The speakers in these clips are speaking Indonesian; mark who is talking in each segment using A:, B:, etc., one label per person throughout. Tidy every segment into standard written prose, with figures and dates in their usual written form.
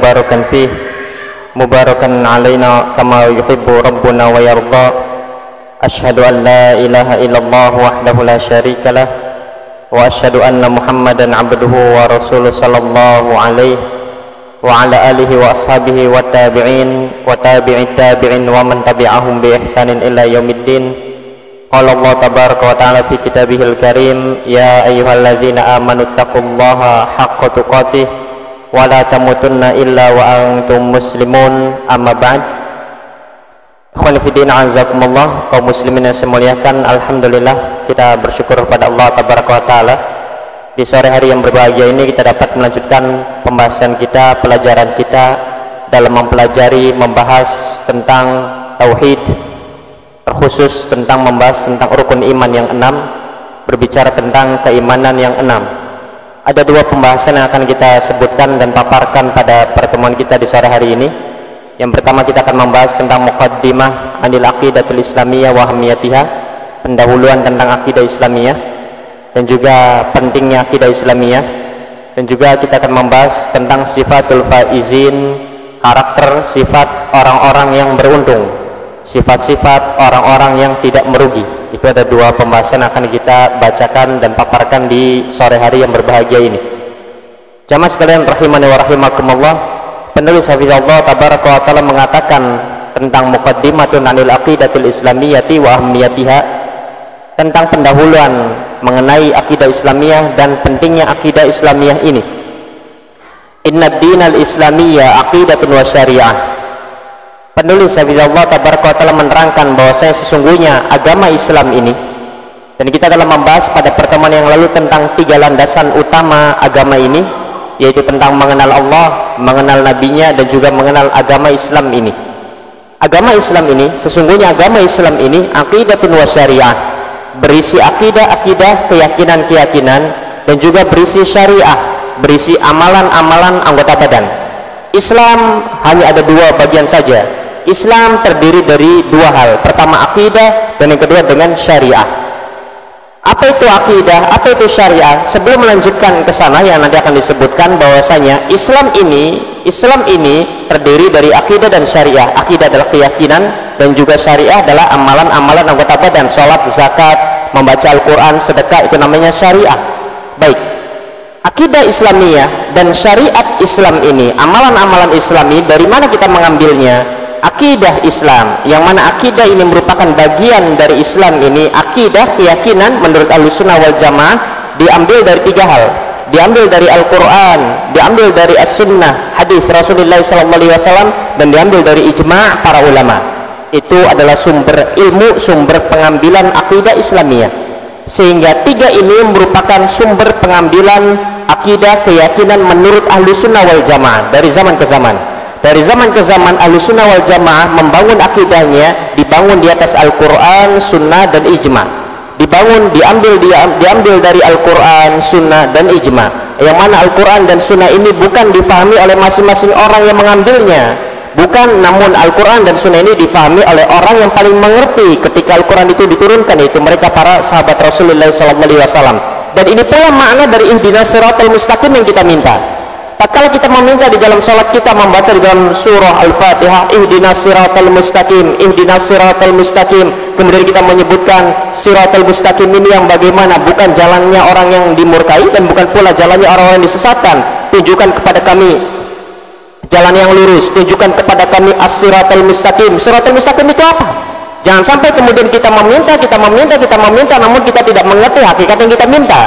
A: مباركا فيه مباركا علينا كما يحب ربنا ويرضى. أشهد أن لا إله إلا الله وحده لا شريك له وأشهد أن محمدا عبده ورسوله صلى الله عليه وعلى آله وأصحابه والتابعين وتابع التابعين ومن تبعهم بإحسان إلى يوم الدين. قال الله تبارك وتعالى في كتابه الكريم: يا أيها الذين آمنوا اتقوا الله حق تقاته ولا تموتن إلا وأنتم مسلمون. أما بعد. Ikhwan fillah azakumullah, kaum muslimin yang saya muliakan, alhamdulillah kita bersyukur kepada Allah tabaraka wa taala. Di sore hari yang berbahagia ini kita dapat melanjutkan pembahasan kita, pelajaran kita dalam mempelajari, membahas tentang tauhid, terkhusus tentang membahas tentang rukun iman yang 6, berbicara tentang keimanan yang 6. Ada dua pembahasan yang akan kita sebutkan dan paparkan pada pertemuan kita di sore hari ini. Yang pertama kita akan membahas tentang muqaddimah anil aqidatul islamiyah wa ahamiyatiha, pendahuluan tentang akidah islamiyah dan juga pentingnya akidah islamiyah, dan juga kita akan membahas tentang sifatul faizin, karakter sifat orang-orang yang beruntung, sifat-sifat orang-orang yang tidak merugi. Itu ada dua pembahasan yang akan kita bacakan dan paparkan di sore hari yang berbahagia ini. Jamaah sekalian rahimani wa rahimakumullah, penulis hafizallah tabaraka wa taala mengatakan tentang muqaddimatun anil aqidatil islamiyyati wa ahamiyatiha, tentang pendahuluan mengenai akidah islamiyah dan pentingnya akidah islamiyah ini. Inna dinal islamiyya aqidatun wa syariah. Penulis hafizallah tabaraka wa taala menerangkan bahwasanya sesungguhnya agama Islam ini, dan kita dalam membahas pada pertemuan yang lalu tentang 3 landasan utama agama ini, yaitu tentang mengenal Allah, mengenal nabinya, dan juga mengenal agama Islam ini. Agama Islam ini, sesungguhnya agama Islam ini aqidatun wa syariah, berisi akidah-akidah, keyakinan-keyakinan, dan juga berisi syariah, berisi amalan-amalan anggota badan. Islam hanya ada 2 bagian saja. Islam terdiri dari 2 hal. Pertama akidah, dan yang kedua dengan syariah. Apa itu akidah, apa itu syariah? Sebelum melanjutkan ke sana yang nanti akan disebutkan bahwasanya Islam ini terdiri dari akidah dan syariah. Akidah adalah keyakinan dan juga syariah adalah amalan-amalan anggota badan. Salat, zakat, membaca Al-Qur'an, sedekah, itu namanya syariah. Baik. Akidah Islamiyah dan syariat Islam ini, amalan-amalan Islami, dari mana kita mengambilnya? Akidah Islam, yang mana akidah ini merupakan bagian dari Islam ini. Akidah, keyakinan menurut Ahlussunnah wal Jamaah diambil dari 3 hal. Diambil dari Al-Quran, diambil dari As-Sunnah, hadis Rasulullah SAW, dan diambil dari ijma' para ulama. Itu adalah sumber ilmu, sumber pengambilan akidah Islamiyah. Sehingga 3 ini merupakan sumber pengambilan akidah, keyakinan menurut Ahlussunnah wal Jamaah dari zaman ke zaman. Dari zaman ke zaman Ahlussunnah wal Jamaah membangun akidahnya dibangun di atas Al-Quran, Sunnah, dan Ijma. Diambil dari Al-Quran, Sunnah, dan Ijma. Yang mana Al-Quran dan Sunnah ini bukan difahami oleh masing-masing orang yang mengambilnya. Bukan, namun Al-Quran dan Sunnah ini difahami oleh orang yang paling mengerti ketika Al-Quran itu diturunkan, yaitu mereka para sahabat Rasulullah SAW. Dan ini pula makna dari ihdinas siratal mustaqim yang kita minta. Kalau kita meminta di dalam salat kita, membaca di dalam surah Al-Fatihah, ihdinas siratal mustaqim, ihdinas siratal mustaqim, kemudian kita menyebutkan siratal mustaqim ini yang bagaimana, bukan jalannya orang yang dimurkai dan bukan pula jalannya orang-orang yang disesatkan. Tunjukkan kepada kami jalan yang lurus, tunjukkan kepada kami as-siratal mustaqim. Siratal mustaqim itu apa? Jangan sampai kemudian kita meminta, namun kita tidak mengerti hakikat yang kita minta.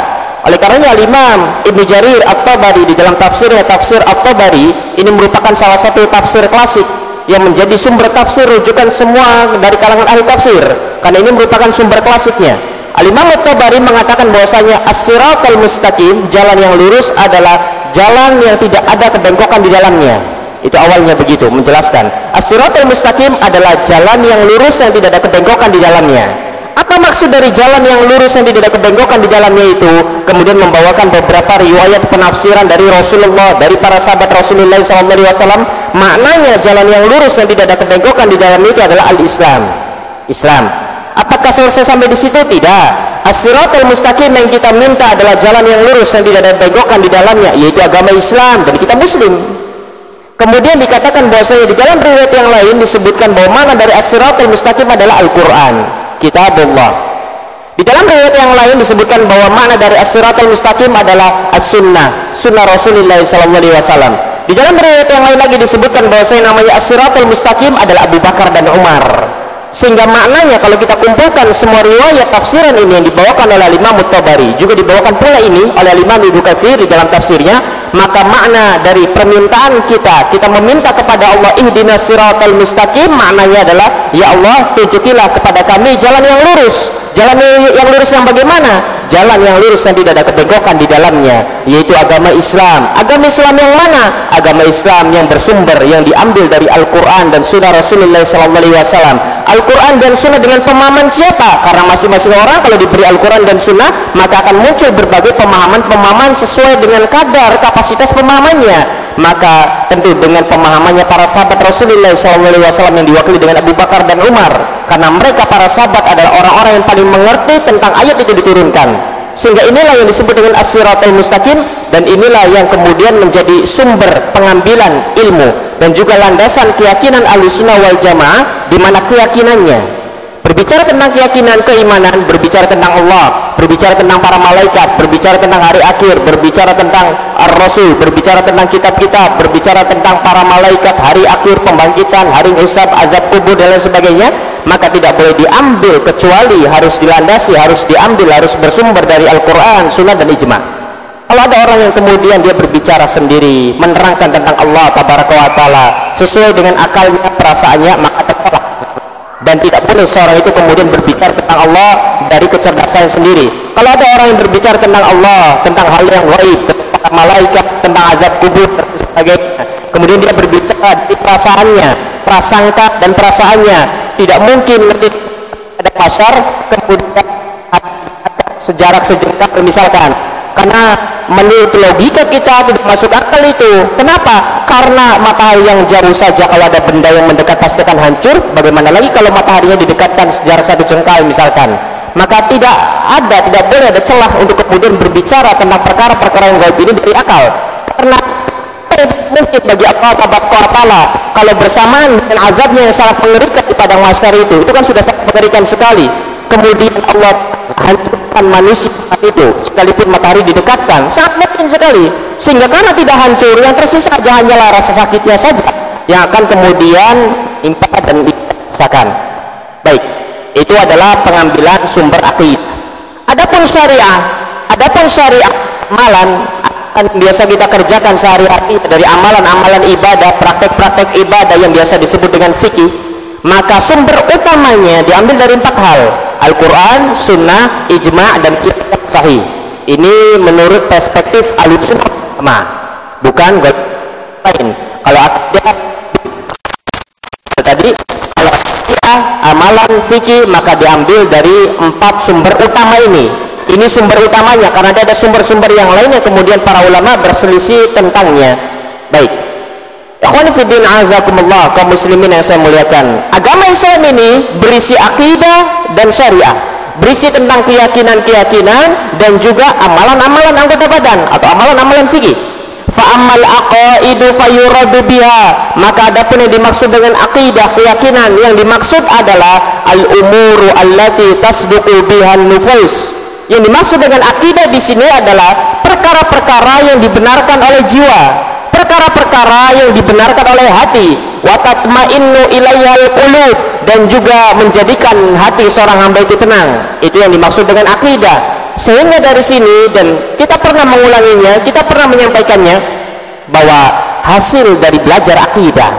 A: Oleh karenanya Imam Ibnu Jarir At-Tabari di dalam tafsirnya, tafsir At-Tabari ini merupakan salah satu tafsir klasik yang menjadi sumber tafsir rujukan semua dari kalangan ahli tafsir, karena ini merupakan sumber klasiknya. Al-Imam At-Tabari mengatakan bahwasanya as-siratal mustaqim, jalan yang lurus, adalah jalan yang tidak ada kebengkokan di dalamnya. Itu awalnya begitu menjelaskan. As-siratal mustaqim adalah jalan yang lurus yang tidak ada kebengkokan di dalamnya. Apa maksud dari jalan yang lurus yang tidak ada kebengkokan di dalamnya itu? Kemudian membawakan beberapa riwayat penafsiran dari Rasulullah, dari para sahabat Rasulullah SAW. Maknanya jalan yang lurus yang tidak ada kebengkokan di dalamnya itu adalah al-Islam. Islam. Apakah selesai sampai di situ? Tidak. As-siratal mustaqim yang kita minta adalah jalan yang lurus yang tidak ada kebengkokan di dalamnya, yaitu agama Islam, dan kita Muslim. Kemudian kemudian dikatakan bahwasanya di dalam riwayat yang lain disebutkan bahwa makna dari as-siratal mustaqim adalah Al-Quran, kitabullah. Di dalam riwayat yang lain disebutkan bahwa makna dari as-siratal mustaqim adalah as-sunnah, sunnah Rasulullah SAW. Di dalam riwayat yang lain lagi disebutkan bahwasanya namanya as-siratal mustaqim adalah Abu Bakar dan Umar. Sehingga maknanya kalau kita kumpulkan semua riwayat tafsiran ini yang dibawakan oleh Imam At-Tabari, juga dibawakan pula ini oleh Imam Ibnu Katsir di dalam tafsirnya, maka makna dari permintaan kita meminta kepada Allah ihdinas siratal mustaqim, maknanya adalah ya Allah tunjukilah kepada kami jalan yang lurus. Jalan yang lurus yang bagaimana? Jalan yang lurus yang tidak ada kebengkokan di dalamnya, yaitu agama Islam. Agama Islam yang mana? Agama Islam yang bersumber, yang diambil dari Al-Quran dan Sunnah Rasulullah SAW. Al-Quran dan Sunnah dengan pemahaman siapa? Karena masing-masing orang kalau diberi Al-Quran dan Sunnah, maka akan muncul berbagai pemahaman sesuai dengan kadar kapasitas pemahamannya. Maka tentu dengan pemahamannya para sahabat Rasulullah SAW yang diwakili dengan Abu Bakar dan Umar, karena mereka para sahabat adalah orang-orang yang paling mengerti tentang ayat itu diturunkan, sehingga inilah yang disebut dengan as-siratal mustaqim, dan inilah yang kemudian menjadi sumber pengambilan ilmu dan juga landasan keyakinan Ahlussunnah wal Jamaah, di mana keyakinannya berbicara tentang keyakinan keimanan, berbicara tentang Allah, berbicara tentang para malaikat, berbicara tentang hari akhir, berbicara tentang Ar-Rasul, berbicara tentang kitab-kitab, berbicara tentang para malaikat, hari akhir, pembangkitan, hari hisab, azab kubur dan lain sebagainya, maka tidak boleh diambil kecuali harus dilandasi, harus diambil, harus bersumber dari Al-Quran, Sunnah dan Ijma'. Kalau ada orang yang kemudian dia berbicara sendiri, menerangkan tentang Allah Tabaraka wa Ta'ala sesuai dengan akalnya, perasaannya, maka tertolak. Dan tidak boleh seorang itu kemudian berbicara tentang Allah dari kecerdasan sendiri. Kalau ada orang yang berbicara tentang Allah, tentang hal yang gaib, tentang malaikat, tentang azab kubur dan sebagainya, kemudian dia berbicara dari perasaannya, prasangka dan perasaannya, tidak mungkin ada pasar kemudian sejarak sejengkal misalkan, karena menurut logika kita tidak masuk akal itu. Kenapa? Karena matahari yang jauh saja kalau ada benda yang mendekat pasti akan hancur, bagaimana lagi kalau mataharinya didekatkan sejarak satu jengkal misalkan. Maka tidak boleh ada celah untuk kemudian berbicara tentang perkara-perkara yang gaib ini dari akal, karena mungkin bagi Allah Ta'ala kalau bersamaan dengan azabnya yang sangat mengerikan di padang mahsyar itu kan sudah sangat mengerikan sekali, kemudian Allah hancurkan manusia saat itu sekalipun matahari didekatkan, sangat mungkin sekali. Sehingga karena tidak hancur, yang tersisa hanyalah rasa sakitnya saja yang akan kemudian impak dan dirasakan. Baik, itu adalah pengambilan sumber aqidah. Adapun syariah amalan yang biasa kita kerjakan sehari-hari dari amalan-amalan ibadah, praktek-praktek ibadah yang biasa disebut dengan fikih, maka sumber utamanya diambil dari 4 hal: Al-Quran, Sunnah, Ijma' dan Qiyas Sahih. Ini menurut perspektif Ahlussunnah, bukan lain. Kalau akidah tadi, kalau akidah, amalan, fikih, maka diambil dari 4 sumber utama ini. Ini sumber utamanya, karena ada sumber-sumber yang lainnya kemudian para ulama berselisih tentangnya. Baik, ikhwan fiddin azakumullah, kaum muslimin yang saya muliakan, agama Islam ini berisi akidah dan syariah, berisi tentang keyakinan-keyakinan dan juga amalan-amalan anggota badan atau amalan-amalan fikih. Fa'amal aqaidu fayuradu biha, maka adapun yang dimaksud dengan akidah, keyakinan, yang dimaksud adalah al-umuru allati tasduqu bihan nufus. Yang dimaksud dengan akidah di sini adalah perkara-perkara yang dibenarkan oleh jiwa, perkara-perkara yang dibenarkan oleh hati, wa tatma'innu ilaihal qulub, dan juga menjadikan hati seorang hamba itu tenang. Itu yang dimaksud dengan akidah. Sehingga dari sini, dan kita pernah mengulanginya, kita pernah menyampaikannya, bahwa hasil dari belajar akidah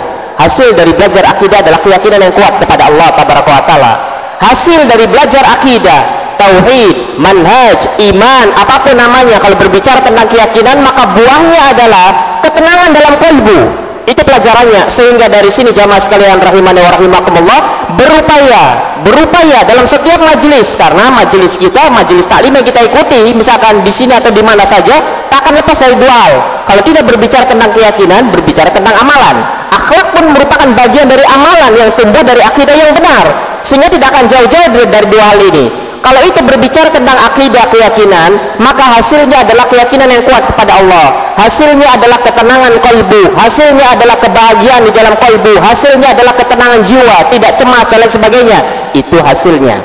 A: adalah keyakinan yang kuat kepada Allah Tabaraka wa Ta'ala. Hasil dari belajar akidah, tauhid, manhaj, iman, apapun namanya, kalau berbicara tentang keyakinan, maka buahnya adalah ketenangan dalam kalbu. Itu pelajarannya. Sehingga dari sini jamaah sekalian rahimani wa rahimakumullah, berupaya dalam setiap majelis, karena majelis kita, majelis taklim yang kita ikuti, misalkan di sini atau di mana saja, tak akan lepas dari 2 hal. Kalau tidak berbicara tentang keyakinan, berbicara tentang amalan. Akhlak pun merupakan bagian dari amalan yang tumbuh dari akidah yang benar, sehingga tidak akan jauh-jauh dari 2 hal ini.
B: Kalau itu berbicara tentang akidah, keyakinan, maka hasilnya adalah keyakinan yang kuat kepada Allah, hasilnya adalah ketenangan kalbu, hasilnya adalah kebahagiaan di dalam kalbu, hasilnya adalah ketenangan jiwa, tidak cemas dan lain sebagainya. Itu hasilnya.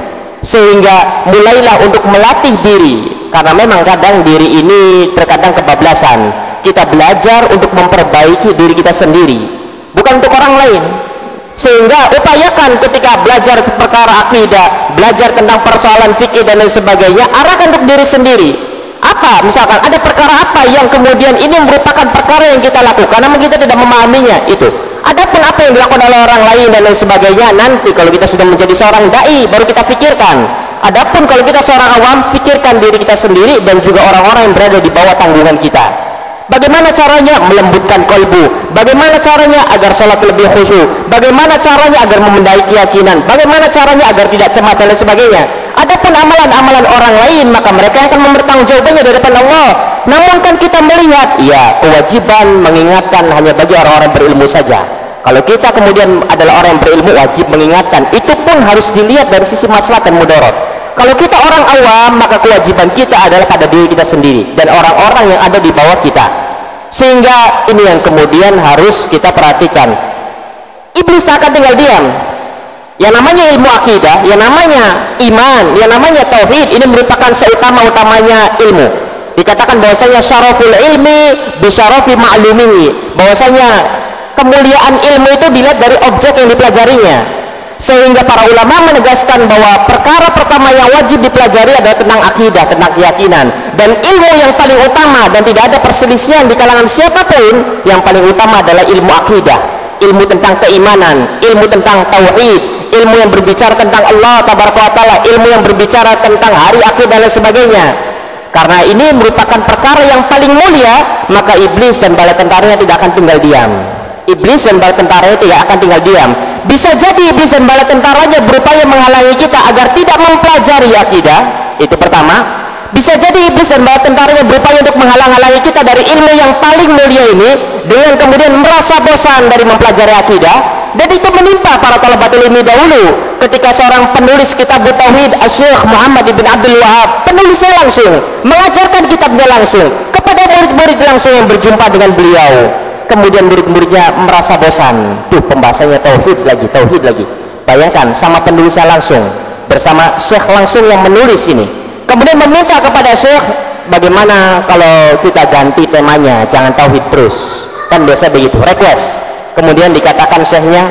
B: Sehingga mulailah untuk melatih diri, karena memang kadang diri ini terkadang kebablasan. Kita belajar untuk memperbaiki diri kita sendiri, bukan untuk orang lain. Sehingga upayakan ketika belajar perkara akidah, belajar tentang persoalan fikih dan lain sebagainya, arahkan untuk diri sendiri. Apa misalkan ada perkara apa yang kemudian ini merupakan perkara yang kita lakukan namun kita tidak memahaminya, itu. Adapun apa yang dilakukan oleh orang lain dan lain sebagainya, nanti kalau kita sudah menjadi seorang dai baru kita fikirkan. Adapun kalau kita seorang awam, fikirkan diri kita sendiri dan juga orang-orang yang berada di bawah tanggungan kita. Bagaimana caranya melembutkan kalbu, bagaimana caranya agar sholat lebih khusyuk, bagaimana caranya agar memendai keyakinan, bagaimana caranya agar tidak cemas dan lain sebagainya. Adapun amalan-amalan orang lain, maka mereka akan mempertanggungjawabannya di depan Allah. Namun kan kita melihat, ya, kewajiban mengingatkan hanya bagi orang-orang berilmu saja. Kalau kita kemudian adalah orang yang berilmu, wajib mengingatkan, itu pun harus dilihat dari sisi maslahat dan mudarat. Kalau kita orang awam, maka kewajiban kita adalah pada diri kita sendiri dan orang-orang yang ada di bawah kita. Sehingga ini yang kemudian harus kita perhatikan. Iblis tak akan tinggal diam. Yang namanya ilmu akidah, yang namanya iman, yang namanya tauhid, ini merupakan seutama-utamanya ilmu. Dikatakan bahwasanya syaraful ilmi bisyarafi ma'lumihi, bahwasanya kemuliaan ilmu itu dilihat dari objek yang dipelajarinya. Sehingga para ulama menegaskan bahwa perkara pertama yang wajib dipelajari adalah tentang akidah, tentang keyakinan. Dan ilmu yang paling utama dan tidak ada perselisihan di kalangan siapapun, yang paling utama adalah ilmu akidah, ilmu tentang keimanan, ilmu tentang tauhid, ilmu yang berbicara tentang Allah tabaraka wa taala, ilmu yang berbicara tentang hari akhir dan lain sebagainya. Karena ini merupakan perkara yang paling mulia, maka iblis dan bala tentaranya tidak akan tinggal diam. Iblis dan bala tentaranya tidak akan tinggal diam. Bisa jadi iblis dan bala tentaranya berupaya menghalangi kita agar tidak mempelajari akidah, itu pertama. Bisa jadi iblis dan bala tentaranya berupaya untuk menghalang-halangi kita dari ilmu yang paling mulia ini, dengan kemudian merasa bosan dari mempelajari akidah. Dan itu menimpa para talabatul ilmi dahulu. Ketika seorang penulis kitab Tauhid, Syekh Muhammad bin Abdul Wahab, penulisnya langsung mengajarkan kitabnya langsung kepada murid-murid langsung yang berjumpa dengan beliau. Kemudian murid-muridnya merasa bosan, tuh pembahasannya tauhid lagi. Bayangkan, sama penulisnya langsung, bersama syekh langsung yang menulis ini. Kemudian meminta kepada syekh, bagaimana kalau kita ganti temanya, jangan tauhid terus, kan biasa begitu, request. Kemudian dikatakan syekhnya,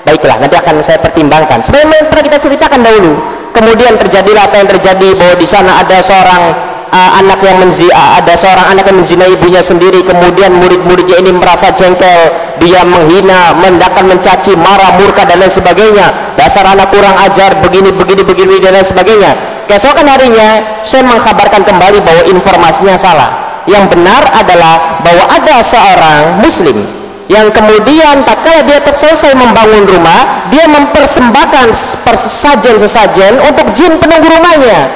B: baiklah, nanti akan saya pertimbangkan. Sebenarnya pernah kita ceritakan dahulu. Kemudian terjadilah apa yang terjadi, bahwa di sana ada seorang anak yang menzinai ibunya sendiri. Kemudian murid-muridnya ini merasa jengkel, dia menghina, mencaci, marah, murka dan lain sebagainya. Dasar anak kurang ajar, begini dan lain sebagainya. Keesokan harinya saya mengkabarkan kembali bahwa informasinya salah. Yang benar adalah bahwa ada seorang muslim yang kemudian tatkala dia selesai membangun rumah, dia mempersembahkan sesajen-sesajen untuk jin penunggu rumahnya.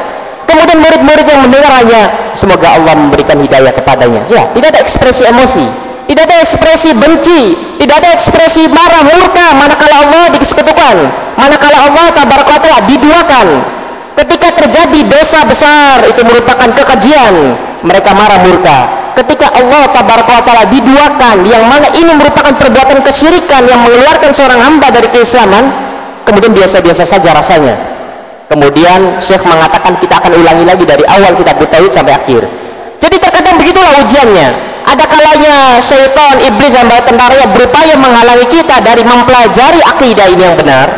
B: Kemudian murid-murid yang mendengarnya, semoga Allah memberikan hidayah kepadanya. Ya, tidak ada ekspresi emosi, tidak ada ekspresi benci, tidak ada ekspresi marah, murka, manakala Allah disekutukan, manakala Allah tabaraka wa taala diduakan. Ketika terjadi dosa besar, itu merupakan kekejian, mereka marah, murka. Ketika Allah tabaraka wa taala diduakan, yang mana ini merupakan perbuatan kesyirikan yang mengeluarkan seorang hamba dari keislaman, kemudian biasa-biasa saja rasanya. Kemudian Syekh mengatakan kita akan ulangi lagi dari awal kitab Tauhid sampai akhir. Jadi terkadang begitulah ujiannya. Ada kalanya syaitan, iblis dan bala tentaranya berupaya menghalangi kita dari mempelajari akidah ini yang benar.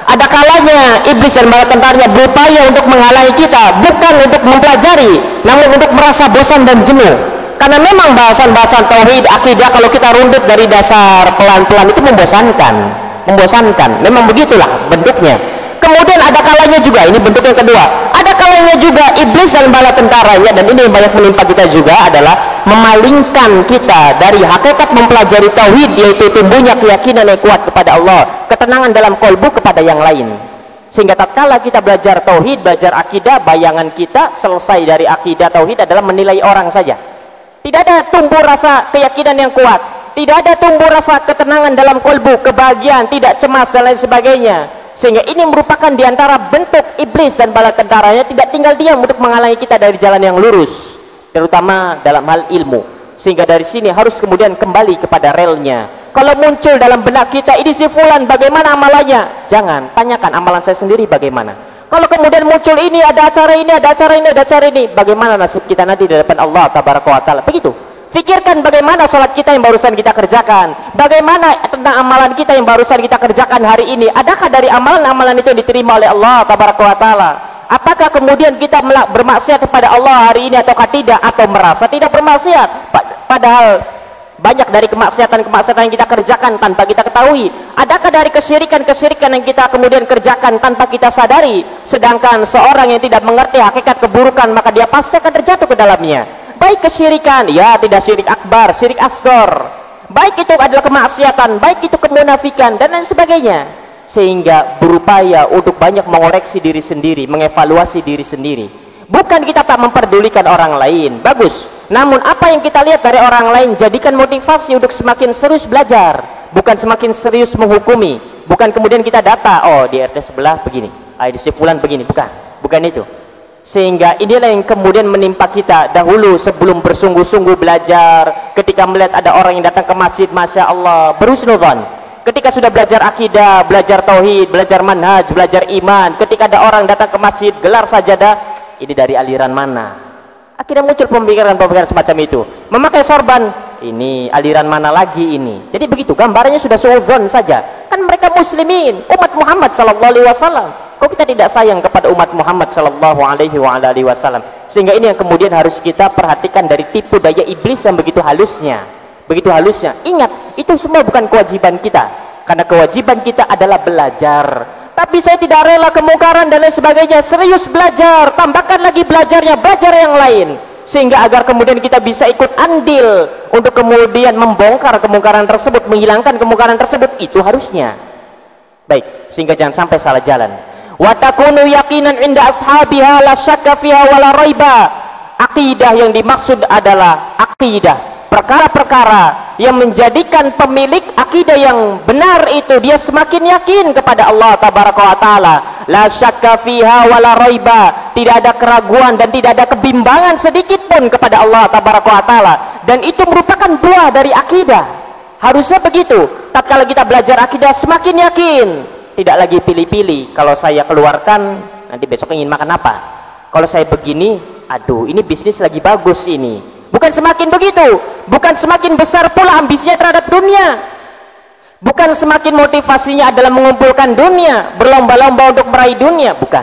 B: Ada kalanya iblis dan bala tentaranya berupaya untuk menghalangi kita bukan untuk mempelajari, namun untuk merasa bosan dan jenuh. Karena memang bahasan-bahasan tauhid, akidah kalau kita runut dari dasar pelan-pelan itu membosankan. Memang begitulah bentuknya. Kemudian ada kalanya juga, ini bentuk yang kedua, ada kalanya juga iblis dan bala tentaranya, dan ini yang banyak menimpa kita juga, adalah memalingkan kita dari hakikat mempelajari tauhid, yaitu tumbuhnya keyakinan yang kuat kepada Allah, ketenangan dalam kolbu kepada yang lain. Sehingga tatkala kita belajar tauhid, belajar akidah, bayangan kita selesai dari akidah tauhid adalah menilai orang saja. Tidak ada tumbuh rasa keyakinan yang kuat, tidak ada tumbuh rasa ketenangan dalam kolbu, kebahagiaan, tidak cemas dan lain sebagainya. Sehingga ini merupakan diantara bentuk iblis dan bala tentaranya tidak tinggal diam untuk menghalangi kita dari jalan yang lurus, terutama dalam hal ilmu. Sehingga dari sini harus kemudian kembali kepada relnya. Kalau muncul dalam benak kita, ini si fulan bagaimana amalannya, jangan tanyakan amalan saya sendiri bagaimana. Kalau kemudian muncul ini, ada acara ini, ada acara ini, ada acara ini, bagaimana nasib kita nanti di depan Allah Tabaraka wa Ta'ala. Begitu. Fikirkan bagaimana sholat kita yang barusan kita kerjakan, bagaimana tentang amalan kita yang barusan kita kerjakan hari ini. Adakah dari amalan-amalan itu yang diterima oleh Allah Tabaraka wa Ta'ala? Apakah kemudian kita bermaksiat kepada Allah hari ini ataukah tidak, atau merasa tidak bermaksiat padahal banyak dari kemaksiatan-kemaksiatan yang kita kerjakan tanpa kita ketahui? Adakah dari kesyirikan-kesyirikan yang kita kemudian kerjakan tanpa kita sadari? Sedangkan seorang yang tidak mengerti hakikat keburukan, maka dia pasti akan terjatuh ke dalamnya. Baik kesyirikan, ya tidak syirik akbar, syirik asghar, baik itu adalah kemaksiatan, baik itu kemunafikan dan lain sebagainya. Sehingga berupaya untuk banyak mengoreksi diri sendiri, mengevaluasi diri sendiri. Bukan kita tak memperdulikan orang lain, bagus, namun apa yang kita lihat dari orang lain jadikan motivasi untuk semakin serius belajar, bukan semakin serius menghukumi. Bukan kemudian kita data, oh di RT sebelah begini, di si fulan begini, bukan itu. Sehingga inilah yang kemudian menimpa kita dahulu sebelum bersungguh-sungguh belajar. Ketika melihat ada orang yang datang ke masjid, Masya Allah, berhusnudzon. Ketika sudah belajar akidah, belajar tauhid, belajar manhaj, belajar iman, ketika ada orang datang ke masjid, gelar sajadah, ini dari aliran mana? Akhirnya muncul pemikiran-pemikiran semacam itu. Memakai sorban, ini aliran mana lagi ini? Jadi begitu, gambarannya sudah suudzon saja. Kan mereka muslimin, umat Muhammad SAW. Kok kita tidak sayang kepada umat Muhammad sallallahu alaihi wasallam? Sehingga ini yang kemudian harus kita perhatikan dari tipu daya iblis yang begitu halusnya. Begitu halusnya. Ingat, itu semua bukan kewajiban kita. Karena kewajiban kita adalah belajar. Tapi saya tidak rela kemungkaran dan lain sebagainya. Serius belajar, tambahkan lagi belajarnya, belajar yang lain. Sehingga agar kemudian kita bisa ikut andil untuk kemudian membongkar kemungkaran tersebut, menghilangkan kemungkaran tersebut. Itu harusnya. Baik, sehingga jangan sampai salah jalan. Wa takunu yaqinan inda ashabiha la syakka fiha wa la raiba. Akidah yang dimaksud adalah akidah, perkara-perkara yang menjadikan pemilik akidah yang benar itu dia semakin yakin kepada Allah Tabaraka wa Ta'ala. La syakka fiha wa la raiba, tidak ada keraguan dan tidak ada kebimbangan sedikit pun kepada Allah Tabaraka wa Ta'ala. Dan itu merupakan buah dari akidah. Harusnya begitu. Tatkala kita belajar akidah semakin yakin, tidak lagi pilih-pilih. Kalau saya keluarkan, nanti besok ingin makan apa? Kalau saya begini, aduh ini bisnis lagi bagus ini. Bukan semakin begitu, bukan semakin besar pula ambisinya terhadap dunia, bukan semakin motivasinya adalah mengumpulkan dunia, berlomba-lomba untuk meraih dunia, bukan.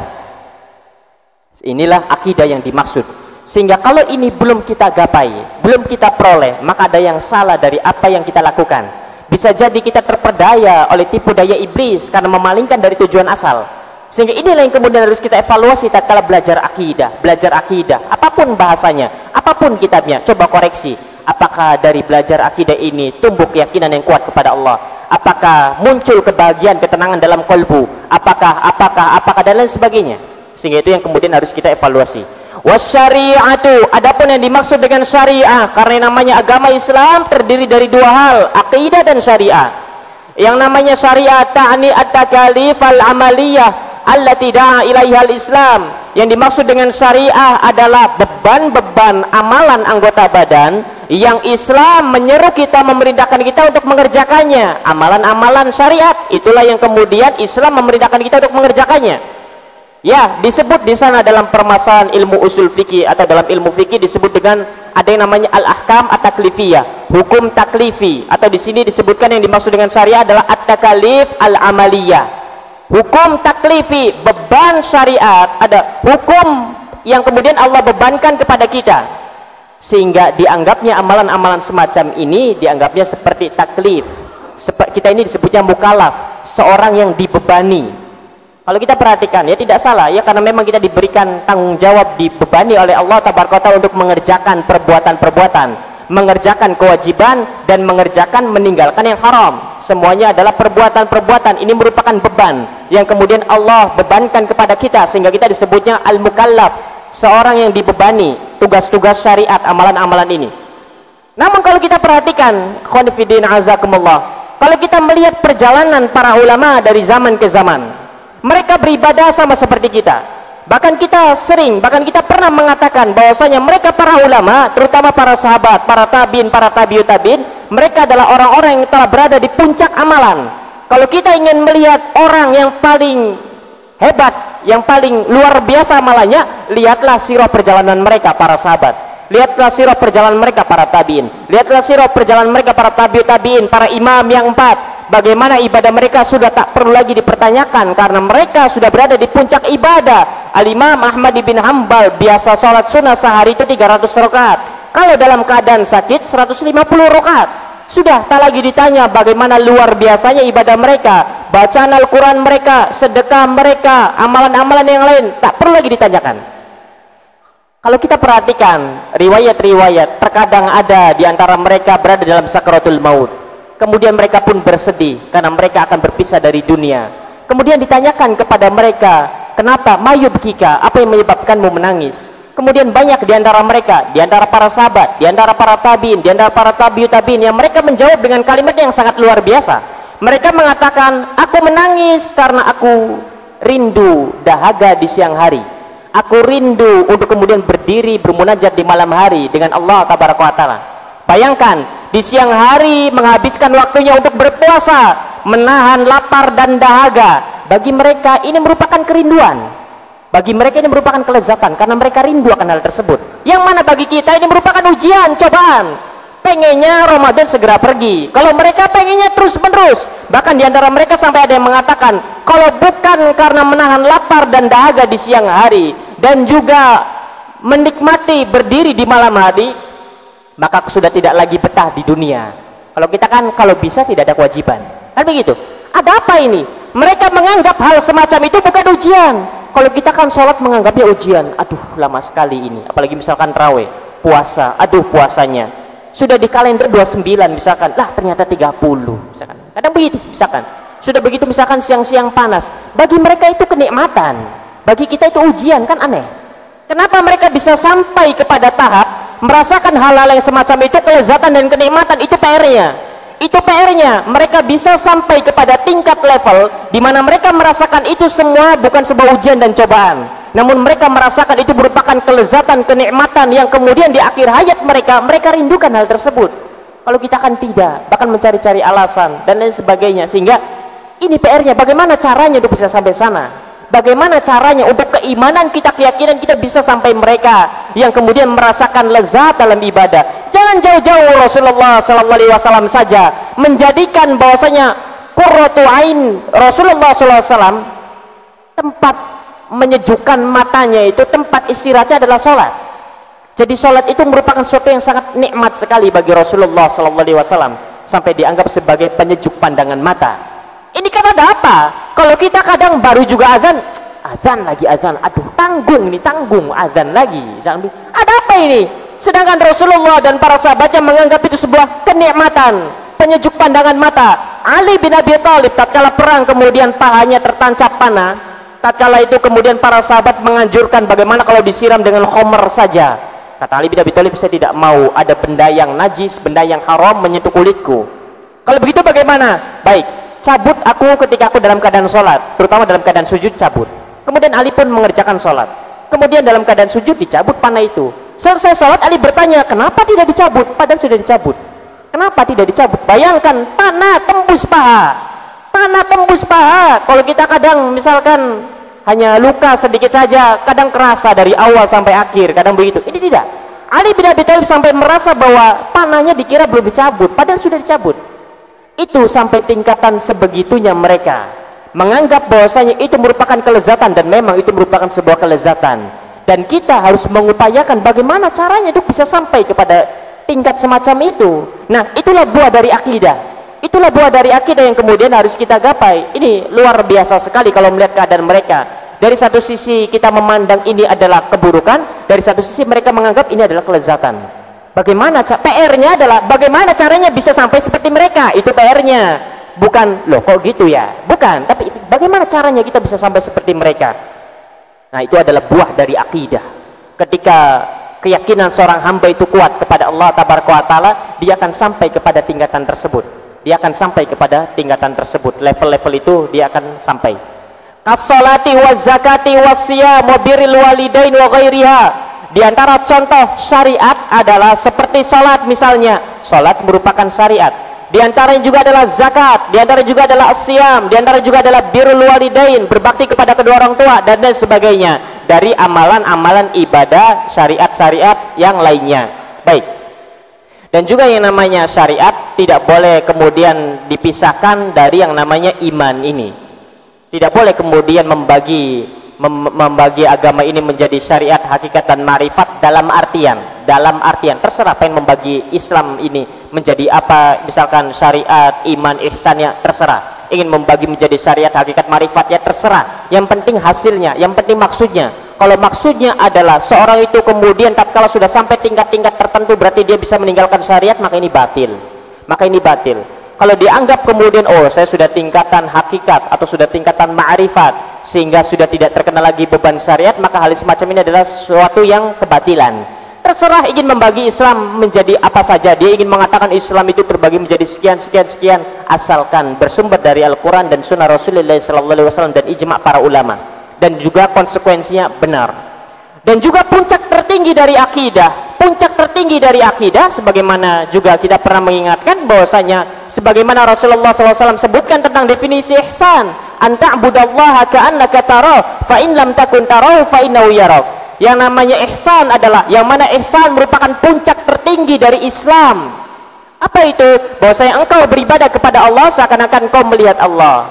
B: Inilah akidah yang dimaksud. Sehingga kalau ini belum kita gapai, belum kita peroleh, maka ada yang salah dari apa yang kita lakukan. Bisa jadi kita terperdaya oleh tipu daya iblis karena memalingkan dari tujuan asal. Sehingga inilah yang kemudian harus kita evaluasi tatkala belajar akidah. Belajar akidah, apapun bahasanya, apapun kitabnya, coba koreksi. Apakah dari belajar akidah ini tumbuh keyakinan yang kuat kepada Allah? Apakah muncul kebahagiaan, ketenangan dalam kalbu? Apakah dan lain sebagainya. Sehingga itu yang kemudian harus kita evaluasi. Wasyari'atu, adapun yang dimaksud dengan syariah, karena namanya agama Islam terdiri dari dua hal, akidah dan syariah. Yang namanya syariah ta'ni at-takalif al-amaliyah allati da'a ilaiha al-Islam. Yang dimaksud dengan syariah adalah beban-beban amalan anggota badan yang Islam menyeru kita, memerintahkan kita untuk mengerjakannya. Amalan-amalan syariat itulah yang kemudian Islam memerintahkan kita untuk mengerjakannya. Ya, disebut di sana dalam permasalahan ilmu usul fikih atau dalam ilmu fikih disebut dengan ada yang namanya al-ahkam at-taklifiyah, hukum taklifi, atau di sini disebutkan yang dimaksud dengan syariah adalah at-takalif al-amaliyah. Hukum taklifi, beban syariat, ada hukum yang kemudian Allah bebankan kepada kita. Sehingga dianggapnya amalan-amalan semacam ini dianggapnya seperti taklif. Kita ini disebutnya mukallaf, seorang yang dibebani. Kalau kita perhatikan, ya tidak salah ya, karena memang kita diberikan tanggung jawab, dibebani oleh Allah Tabaraka wa Ta'ala untuk mengerjakan perbuatan-perbuatan, mengerjakan kewajiban dan mengerjakan meninggalkan yang haram. Semuanya adalah perbuatan-perbuatan. Ini merupakan beban yang kemudian Allah bebankan kepada kita, sehingga kita disebutnya al-mukallaf, seorang yang dibebani tugas-tugas syariat, amalan-amalan ini. Namun kalau kita perhatikan, khonifidin azakumullah, kalau kita melihat perjalanan para ulama dari zaman ke zaman, Mereka beribadah sama seperti kita. Bahkan kita pernah mengatakan bahwasanya mereka para ulama, terutama para sahabat, para tabiin, para tabiut tabiin, mereka adalah orang-orang yang telah berada di puncak amalan. Kalau kita ingin melihat orang yang paling hebat, yang paling luar biasa amalannya, lihatlah sirah perjalanan mereka para sahabat, lihatlah sirah perjalanan mereka para tabiin, lihatlah sirah perjalanan mereka para tabiut tabiin, para imam yang 4. Bagaimana ibadah mereka sudah tak perlu lagi dipertanyakan, karena mereka sudah berada di puncak ibadah. Al-Imam Ahmad bin Hanbal biasa sholat sunnah sehari itu 300 rakaat, kalau dalam keadaan sakit 150 rakaat. Sudah tak lagi ditanya bagaimana luar biasanya ibadah mereka, bacaan Al-Quran mereka, sedekah mereka, amalan-amalan yang lain, tak perlu lagi ditanyakan. Kalau kita perhatikan riwayat-riwayat, terkadang ada di antara mereka berada dalam sakaratul maut, kemudian mereka pun bersedih karena mereka akan berpisah dari dunia. Kemudian ditanyakan kepada mereka, kenapa mayubkika, apa yang menyebabkanmu menangis? Kemudian banyak di antara mereka, di antara para sahabat, di antara para tabiin, di antara para tabiut tabiin, yang mereka menjawab dengan kalimat yang sangat luar biasa. Mereka mengatakan, aku menangis karena aku rindu dahaga di siang hari. Aku rindu untuk kemudian berdiri bermunajat di malam hari dengan Allah Tabaraka wa Ta'ala. Bayangkan, di siang hari menghabiskan waktunya untuk berpuasa, menahan lapar dan dahaga. Bagi mereka ini merupakan kerinduan, bagi mereka ini merupakan kelezatan, karena mereka rindu akan hal tersebut. Yang mana bagi kita ini merupakan ujian, cobaan. Pengennya Ramadan segera pergi, kalau mereka pengennya terus menerus. Bahkan di antara mereka sampai ada yang mengatakan, kalau bukan karena menahan lapar dan dahaga di siang hari dan juga menikmati berdiri di malam hari, maka aku sudah tidak lagi betah di dunia. Kalau kita kan kalau bisa tidak ada kewajiban, kan begitu. Ada apa ini? Mereka menganggap hal semacam itu bukan ujian. Kalau kita kan sholat menganggapnya ujian, aduh lama sekali ini, apalagi misalkan raweh, puasa, aduh puasanya sudah di kalender 29 misalkan, lah ternyata 30 misalkan, kadang begitu misalkan. Sudah begitu misalkan siang-siang panas, bagi mereka itu kenikmatan, bagi kita itu ujian, kan aneh. Kenapa mereka bisa sampai kepada tahap merasakan hal-hal yang semacam itu, kelezatan dan kenikmatan? Itu PR-nya. Itu PR-nya. Mereka bisa sampai kepada tingkat level di mana mereka merasakan itu semua bukan sebuah ujian dan cobaan, namun mereka merasakan itu merupakan kelezatan, kenikmatan yang kemudian di akhir hayat mereka rindukan hal tersebut. Kalau kita kan tidak, bahkan mencari-cari alasan dan lain sebagainya. Sehingga ini PR-nya, bagaimana caranya untuk bisa sampai sana, bagaimana caranya untuk keimanan kita, keyakinan kita bisa sampai mereka yang kemudian merasakan lezat dalam ibadah. Jangan jauh-jauh Rasulullah SAW saja menjadikan bahwasanya qurratu ain Rasulullah SAW, tempat menyejukkan matanya itu, tempat istirahatnya adalah sholat. Jadi sholat itu merupakan sesuatu yang sangat nikmat sekali bagi Rasulullah SAW, sampai dianggap sebagai penyejuk pandangan mata. Ini kan ada apa? Kalau kita kadang baru juga azan lagi azan, aduh tanggung azan lagi, ada apa ini? Sedangkan Rasulullah dan para sahabatnya menganggap itu sebuah kenikmatan, penyejuk pandangan mata. Ali bin Abi Thalib tatkala perang kemudian pahanya tertancap panah, tatkala itu kemudian para sahabat menganjurkan bagaimana kalau disiram dengan khamr saja. Kata Ali bin Abi Thalib, saya tidak mau ada benda yang najis, benda yang haram menyentuh kulitku. Kalau begitu bagaimana? Baik, cabut aku ketika aku dalam keadaan sholat, terutama dalam keadaan sujud, cabut. Kemudian Ali pun mengerjakan sholat, kemudian dalam keadaan sujud dicabut panah itu. Selesai sholat, Ali bertanya, kenapa tidak dicabut? Padahal sudah dicabut. Kenapa tidak dicabut? Bayangkan, panah tembus paha. Panah tembus paha. Kalau kita kadang misalkan hanya luka sedikit saja, kadang kerasa dari awal sampai akhir, kadang begitu. Ini tidak. Ali bin Abi Thalib sampai merasa bahwa panahnya dikira belum dicabut, padahal sudah dicabut. Itu sampai tingkatan sebegitunya mereka menganggap bahwasanya itu merupakan kelezatan, dan memang itu merupakan sebuah kelezatan. Dan kita harus mengupayakan bagaimana caranya itu bisa sampai kepada tingkat semacam itu. Nah, itulah buah dari akidah. Itulah buah dari akidah yang kemudian harus kita gapai. Ini luar biasa sekali kalau melihat keadaan mereka. Dari satu sisi kita memandang ini adalah keburukan, dari satu sisi mereka menganggap ini adalah kelezatan. Bagaimana PR-nya adalah bagaimana caranya bisa sampai seperti mereka. Itu PR-nya. Bukan, loh kok gitu ya? Bukan, tapi bagaimana caranya kita bisa sampai seperti mereka. Nah, itu adalah buah dari akidah. Ketika keyakinan seorang hamba itu kuat kepada Allah Tabaraka wa Ta'ala, dia akan sampai kepada tingkatan tersebut. Dia akan sampai kepada tingkatan tersebut. Level-level itu dia akan sampai. Kas-sholati waz-zakati was-siyam wa birril walidain wa ghairiha. Di antara contoh syariat adalah seperti salat misalnya. Salat merupakan syariat. Di antara juga adalah zakat, di antara juga adalah as-siyam, di antara juga adalah birrul walidain, berbakti kepada kedua orang tua dan lain sebagainya dari amalan-amalan ibadah syariat-syariat yang lainnya. Baik. Dan juga yang namanya syariat tidak boleh kemudian dipisahkan dari yang namanya iman ini. Tidak boleh kemudian membagi agama ini menjadi syariat, hakikat dan ma'rifat dalam artian terserah pengen membagi Islam ini menjadi apa, misalkan syariat, iman, ihsan, ya terserah. Ingin membagi menjadi syariat, hakikat, ma'rifat, ya terserah. Yang penting hasilnya, yang penting maksudnya. Kalau maksudnya adalah seorang itu kemudian tatkala sudah sampai tingkat-tingkat tertentu berarti dia bisa meninggalkan syariat, maka ini batil. Kalau dianggap kemudian saya sudah tingkatan hakikat atau sudah tingkatan ma'rifat sehingga sudah tidak terkena lagi beban syariat, maka hal semacam ini adalah sesuatu yang kebatilan. Terserah ingin membagi Islam menjadi apa saja, dia ingin mengatakan Islam itu terbagi menjadi sekian asalkan bersumber dari Al-Quran dan Sunnah Rasulullah SAW dan ijma' para ulama dan juga konsekuensinya benar. Dan juga puncak tertinggi dari akidah sebagaimana juga kita pernah mengingatkan bahwasanya sebagaimana Rasulullah SAW sebutkan tentang definisi ihsan, anta'budallaha ka'annaka tarahu fa in lam takun tarahu fa innahu yarak. Yang namanya ihsan adalah, yang mana ihsan merupakan puncak tertinggi dari Islam. Apa itu? Bahwasanya engkau beribadah kepada Allah seakan-akan kau melihat Allah.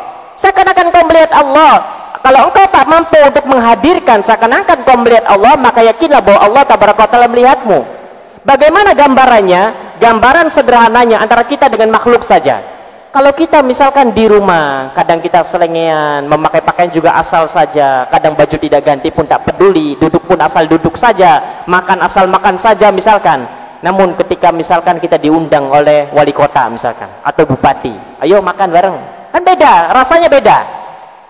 B: Kalau engkau tak mampu untuk menghadirkan seakan-akan kau melihat Allah, maka yakinlah bahwa Allah tabaraka wa ta'ala melihatmu. Bagaimana gambarannya? Gambaran sederhananya antara kita dengan makhluk saja. Kalau kita misalkan di rumah, kadang kita selengean, memakai pakaian juga asal saja, kadang baju tidak ganti pun tak peduli, duduk pun asal duduk saja, makan asal makan saja misalkan. Namun ketika misalkan kita diundang oleh wali kota misalkan, atau bupati, ayo makan bareng, kan beda, rasanya beda.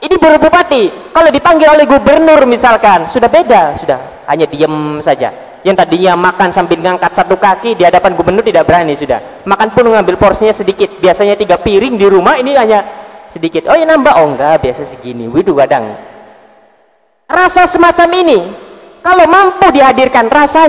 B: Ini baru bupati, kalau dipanggil oleh gubernur misalkan, sudah beda, sudah hanya diem saja. Yang tadinya makan sambil ngangkat satu kaki di hadapan gubernur tidak berani, sudah makan pun mengambil porsinya sedikit, biasanya 3 piring di rumah, ini hanya sedikit. Oh ya nambah, oh enggak, biasa segini, widu kadang. Rasa semacam ini kalau mampu dihadirkan, rasa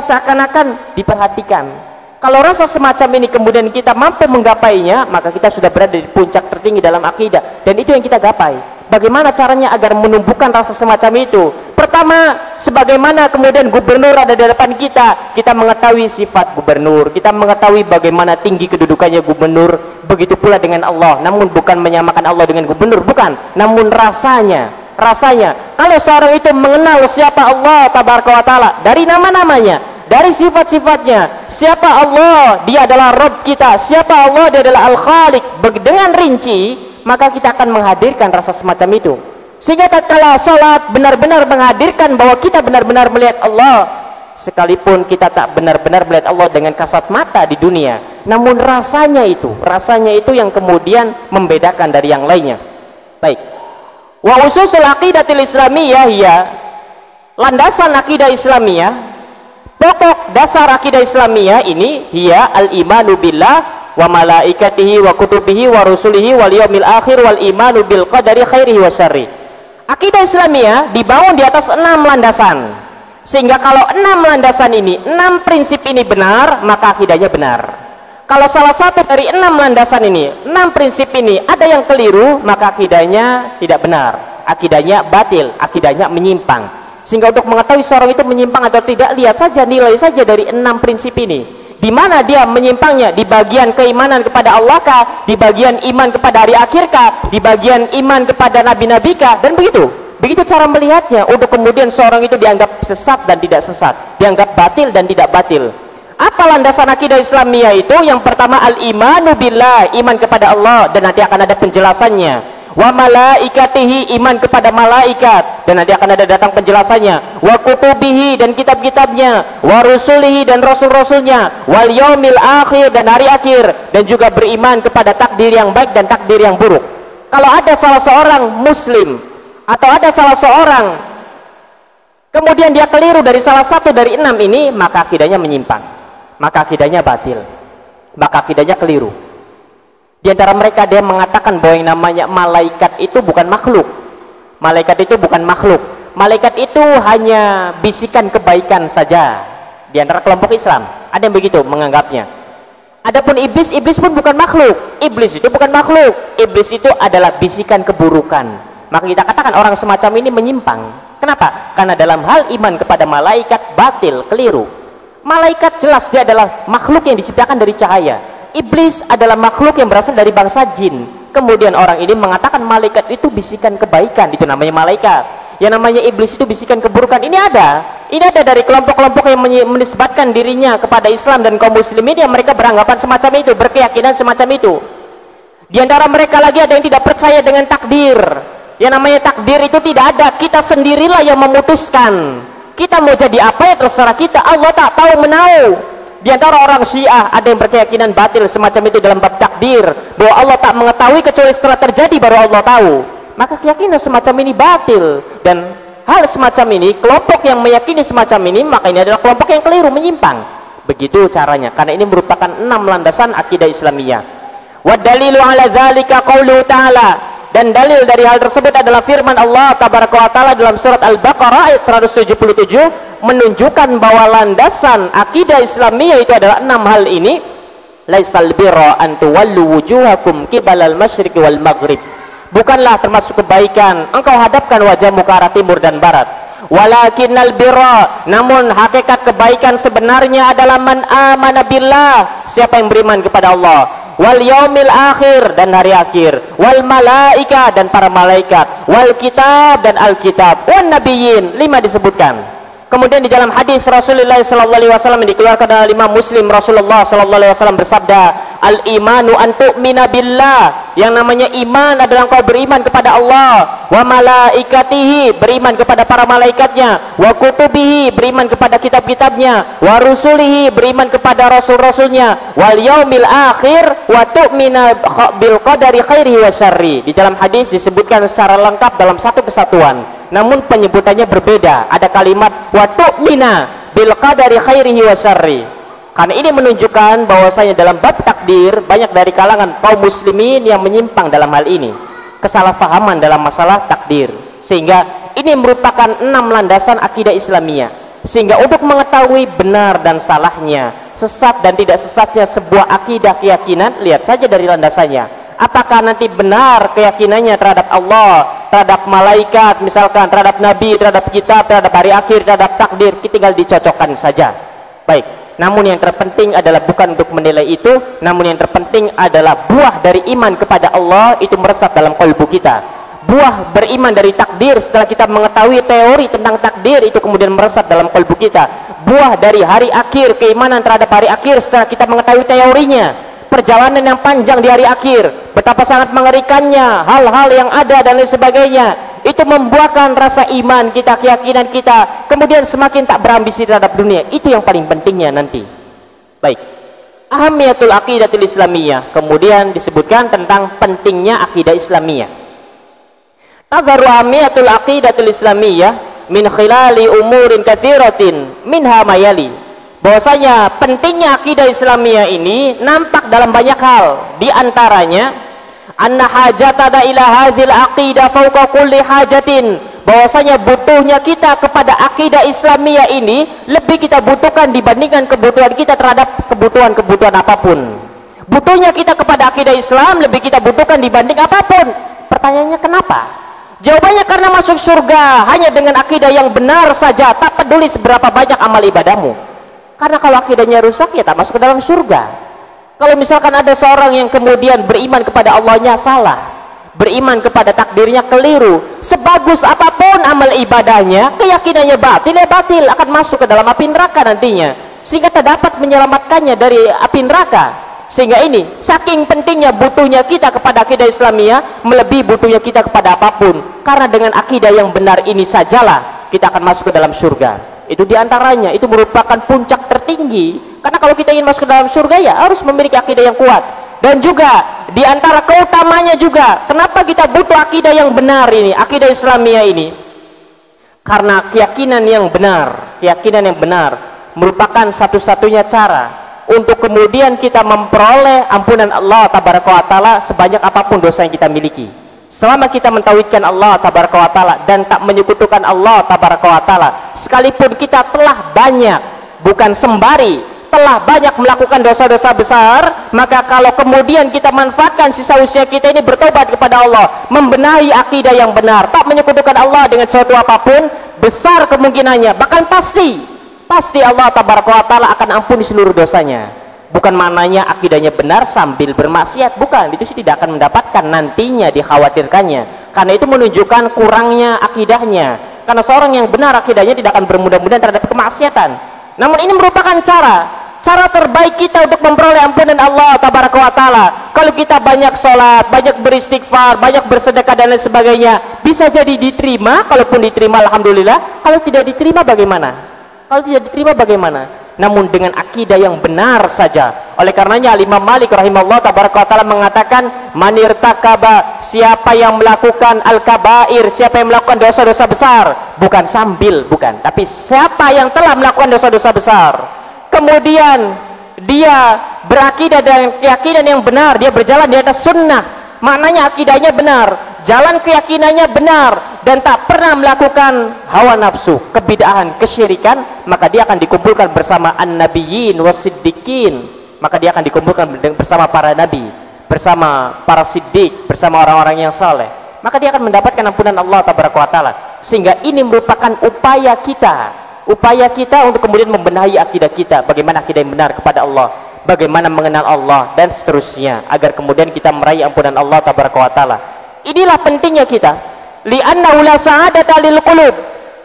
B: seakan-akan diperhatikan. Kalau rasa semacam ini kemudian kita mampu menggapainya, maka kita sudah berada di puncak tertinggi dalam akidah, dan itu yang kita gapai. Bagaimana caranya agar menumbuhkan rasa semacam itu? Pertama, sebagaimana kemudian gubernur ada di depan kita, kita mengetahui sifat gubernur, kita mengetahui bagaimana tinggi kedudukannya gubernur, begitu pula dengan Allah. Namun bukan menyamakan Allah dengan gubernur, bukan, namun rasanya. Kalau seorang itu mengenal siapa Allah tabaraka wa ta'ala dari nama-namanya, dari sifat-sifatnya, siapa Allah, dia adalah Rabb kita, siapa Allah, dia adalah Al-Khaliq, dengan rinci, maka kita akan menghadirkan rasa semacam itu. Sehingga tatkala salat benar-benar menghadirkan bahwa kita benar-benar melihat Allah, sekalipun kita tak benar-benar melihat Allah dengan kasat mata di dunia, namun rasanya itu yang kemudian membedakan dari yang lainnya. Baik. Wa ususul aqidatil islamiyah, ya, landasan akidah Islamiyah, pokok dasar akidah Islamiyah ini, hiya al-imanu billah wa malaikatihi wa kutubihi wa rusulihi wal yaumil akhir wal imanu bil qadari khairihi wa syarri. Akidah Islamiyah dibangun di atas 6 landasan. Sehingga kalau 6 landasan ini, 6 prinsip ini benar, maka akidahnya benar. Kalau salah satu dari 6 landasan ini, 6 prinsip ini ada yang keliru, maka akidahnya tidak benar, akidahnya batil, akidahnya menyimpang. Sehingga untuk mengetahui seorang itu menyimpang atau tidak, lihat saja, nilai saja dari 6 prinsip ini. Di mana dia menyimpangnya? Di bagian keimanan kepada Allah kah? Di bagian iman kepada hari akhir kah? Di bagian iman kepada nabi-nabi kah? Dan begitu cara melihatnya untuk kemudian seorang itu dianggap sesat dan tidak sesat, dianggap batil dan tidak batil. Apa landasan akidah Islamiyah itu? Yang pertama, al-imanu billah, iman kepada Allah, dan nanti akan ada penjelasannya. Wa malaikatihi, iman kepada malaikat, dan nanti akan ada datang penjelasannya. Wa kutubihi, dan kitab-kitabnya. Wa rusulihi, dan rasul-rasulnya. Wal yaumil akhir, dan hari akhir, dan juga beriman kepada takdir yang baik dan takdir yang buruk. Kalau ada salah seorang muslim atau ada salah seorang kemudian dia keliru dari salah satu dari 6 ini, maka akidahnya menyimpang, maka akidahnya batil, maka akidahnya keliru. Di antara mereka dia mengatakan bahwa yang namanya malaikat itu bukan makhluk. Malaikat itu bukan makhluk. Malaikat itu hanya bisikan kebaikan saja. Di antara kelompok Islam ada yang begitu menganggapnya. Adapun iblis, iblis pun bukan makhluk. Iblis itu bukan makhluk. Iblis itu adalah bisikan keburukan. Maka kita katakan orang semacam ini menyimpang. Kenapa? Karena dalam hal iman kepada malaikat batil, keliru. Malaikat jelas dia adalah makhluk yang diciptakan dari cahaya. Iblis adalah makhluk yang berasal dari bangsa jin. Kemudian orang ini mengatakan malaikat itu bisikan kebaikan, itu namanya malaikat. Yang namanya iblis itu bisikan keburukan. Ini ada dari kelompok-kelompok yang menisbatkan dirinya kepada Islam dan kaum muslimin yang mereka beranggapan semacam itu, berkeyakinan semacam itu. Di antara mereka lagi ada yang tidak percaya dengan takdir. Yang namanya takdir itu tidak ada, kita sendirilah yang memutuskan. Kita mau jadi apa ya terserah kita, Allah tak tahu menau. Di antara orang Syiah ada yang berkeyakinan batil semacam itu dalam bab takdir, bahwa Allah tak mengetahui kecuali setelah terjadi baru Allah tahu. Maka keyakinan semacam ini batil, dan hal semacam ini, kelompok yang meyakini semacam ini, maka ini adalah kelompok yang keliru, menyimpang. Begitu caranya, karena ini merupakan 6 landasan akidah Islamiyah. Wa dalilu ala dzalika qauluhu ta'ala, dan dalil dari hal tersebut adalah firman Allah tabaraka wa taala dalam surat Al-Baqarah ayat 177, menunjukkan bahwa landasan akidah Islamiyah itu adalah 6 hal ini. Laisal birra an tuwallu wujuhakum qibalal masyriqi wal maghrib, bukanlah termasuk kebaikan engkau hadapkan wajahmu ke arah timur dan barat. Walakinnal birra, namun hakikat kebaikan sebenarnya adalah man amana billah, siapa yang beriman kepada Allah, wal yaumil akhir, dan hari akhir, wal malaika, dan para malaikat, wal kitab, dan alkitab, wan nabiyyin, 5 disebutkan. Kemudian di dalam hadis Rasulullah SAW yang dikeluarkan oleh Imam Muslim, Rasulullah SAW bersabda, al-imanu an tu'mina billah, yang namanya iman adalah engkau beriman kepada Allah, wa malaikatihi, beriman kepada para malaikatnya, wa kutubihi, beriman kepada kitab-kitabnya, wa rusulihi, beriman kepada rasul-rasulnya, wal yaumil akhir, wa tu'mina bil qadari khairihi wa syarri. Di dalam hadis disebutkan secara lengkap dalam satu kesatuan, namun penyebutannya berbeda. Ada kalimat wa tu'mina bil qadari khairihi wa syarri. Karena ini menunjukkan bahwasanya dalam bab takdir banyak dari kalangan kaum muslimin yang menyimpang dalam hal ini, kesalahpahaman dalam masalah takdir, sehingga ini merupakan 6 landasan akidah Islamiyah. Sehingga untuk mengetahui benar dan salahnya, sesat dan tidak sesatnya sebuah akidah keyakinan, lihat saja dari landasannya. Apakah nanti benar keyakinannya terhadap Allah, terhadap malaikat, misalkan terhadap nabi, terhadap kitab, terhadap hari akhir, terhadap takdir, tinggal dicocokkan saja. Baik. Namun yang terpenting adalah bukan untuk menilai itu, namun yang terpenting adalah buah dari iman kepada Allah itu meresap dalam kalbu kita. Buah beriman dari takdir setelah kita mengetahui teori tentang takdir itu kemudian meresap dalam kalbu kita. Buah dari hari akhir, keimanan terhadap hari akhir setelah kita mengetahui teorinya, perjalanan yang panjang di hari akhir, betapa sangat mengerikannya hal-hal yang ada dan lain sebagainya, itu membuahkan rasa iman kita, keyakinan kita, kemudian semakin tak berambisi terhadap dunia. Itu yang paling pentingnya nanti. Baik, ahamiyatul aqidatul islamiyah, kemudian disebutkan tentang pentingnya akidah Islamiyah. Nadharu ahamiyatul aqidatul islamiyah min khilali umurin katsiratin minha mayali, bahwasanya pentingnya akidah Islamiyah ini nampak dalam banyak hal. Di antaranya anna hajatana ila hadzal aqidah fawqa kulli hajatin, bahwasanya butuhnya kita kepada akidah Islamiyah ini lebih kita butuhkan dibandingkan kebutuhan kita terhadap kebutuhan-kebutuhan apapun. Butuhnya kita kepada akidah Islam lebih kita butuhkan dibanding apapun. Pertanyaannya kenapa? Jawabannya karena masuk surga hanya dengan akidah yang benar saja, tak peduli seberapa banyak amal ibadahmu. Karena kalau akidahnya rusak ya tak masuk ke dalam surga. Kalau misalkan ada seorang yang kemudian beriman kepada Allahnya salah, beriman kepada takdirnya keliru, sebagus apapun amal ibadahnya, keyakinannya batil, ya batil, akan masuk ke dalam api neraka nantinya, sehingga tak dapat menyelamatkannya dari api neraka. Sehingga ini saking pentingnya butuhnya kita kepada akidah Islamiyah melebihi butuhnya kita kepada apapun, karena dengan akidah yang benar ini sajalah kita akan masuk ke dalam surga. Itu diantaranya, itu merupakan puncak tertinggi. Karena kalau kita ingin masuk ke dalam surga ya harus memiliki akidah yang kuat. Dan juga diantara keutamanya juga, kenapa kita butuh akidah yang benar ini, akidah Islamiyah ini? Karena keyakinan yang benar merupakan satu-satunya cara untuk kemudian kita memperoleh ampunan Allah tabaraka wa taala sebanyak apapun dosa yang kita miliki. Selama kita mentauhidkan Allah tabaraka wa taala dan tak menyekutukan Allah tabaraka wa taala, sekalipun kita telah banyak, bukan sembari, telah banyak melakukan dosa-dosa besar, maka kalau kemudian kita manfaatkan sisa usia kita ini bertobat kepada Allah, membenahi akidah yang benar, tak menyekutukan Allah dengan sesuatu apapun, besar kemungkinannya, bahkan pasti Allah tabaraka wa taala akan ampuni seluruh dosanya. Bukan maknanya akidahnya benar sambil bermaksiat, bukan, itu sih tidak akan mendapatkan, nantinya dikhawatirkannya, karena itu menunjukkan kurangnya akidahnya. Karena seorang yang benar akidahnya tidak akan bermudah-mudahan terhadap kemaksiatan. Namun ini merupakan cara terbaik kita untuk memperoleh ampunan Allah tabaraka wa taala. Kalau kita banyak sholat, banyak beristighfar, banyak bersedekah dan lain sebagainya, bisa jadi diterima. Kalaupun diterima alhamdulillah, kalau tidak diterima bagaimana? Namun dengan akidah yang benar saja. Oleh karenanya Imam Malik rahimahullah tabaraka wa taala mengatakan, manirtakaba, siapa yang melakukan al-kabair, siapa yang melakukan dosa-dosa besar, bukan tapi siapa yang telah melakukan dosa-dosa besar, kemudian dia berakidah dengan keyakinan yang benar, dia berjalan di atas sunnah, maknanya akidahnya benar, jalan keyakinannya benar, dan tak pernah melakukan hawa nafsu, kebid'ahan, kesyirikan, maka dia akan dikumpulkan bersama an-nabiyyin was-siddiqin, maka dia akan dikumpulkan bersama para nabi, bersama para siddiq, bersama orang-orang yang saleh, maka dia akan mendapatkan ampunan Allah tabaraka wa taala. Sehingga ini merupakan upaya kita untuk kemudian membenahi akidah kita, bagaimana akidah yang benar kepada Allah, bagaimana mengenal Allah, dan seterusnya, agar kemudian kita meraih ampunan Allah tabaraka wa taala. Inilah pentingnya kita, li'annahu la sa'adata lil qulub,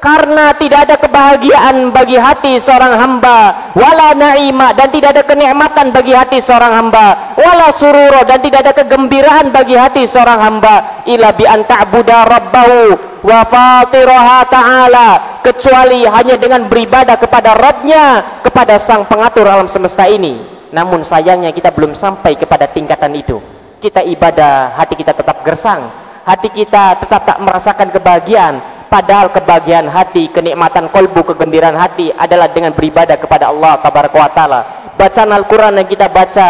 B: karena tidak ada kebahagiaan bagi hati seorang hamba, wala na'ima, dan tidak ada kenikmatan bagi hati seorang hamba, wala sururo, dan tidak ada kegembiraan bagi hati seorang hamba, illa bi an ta'buda rabbahu wa fatiraha ta'ala, kecuali hanya dengan beribadah kepada Rabbnya, kepada sang pengatur alam semesta ini. Namun sayangnya kita belum sampai kepada tingkatan itu. Kita ibadah, hati kita tetap gersang, hati kita tetap tak merasakan kebahagiaan, padahal kebahagiaan hati, kenikmatan kolbu, kegembiraan hati adalah dengan beribadah kepada Allah tabaraka wa taala. Bacaan Al-Quran yang kita baca,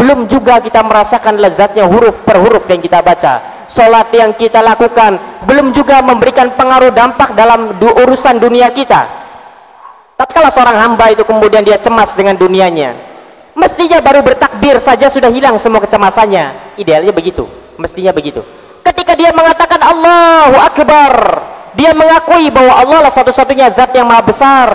B: belum juga kita merasakan lezatnya huruf per huruf yang kita baca. Sholat yang kita lakukan belum juga memberikan pengaruh dampak dalam urusan dunia kita. Tatkala seorang hamba itu kemudian dia cemas dengan dunianya, mestinya baru bertakbir saja sudah hilang semua kecemasannya. Idealnya begitu, mestinya begitu. Ketika dia mengatakan Allahu Akbar, dia mengakui bahwa Allah adalah satu-satunya zat yang maha besar,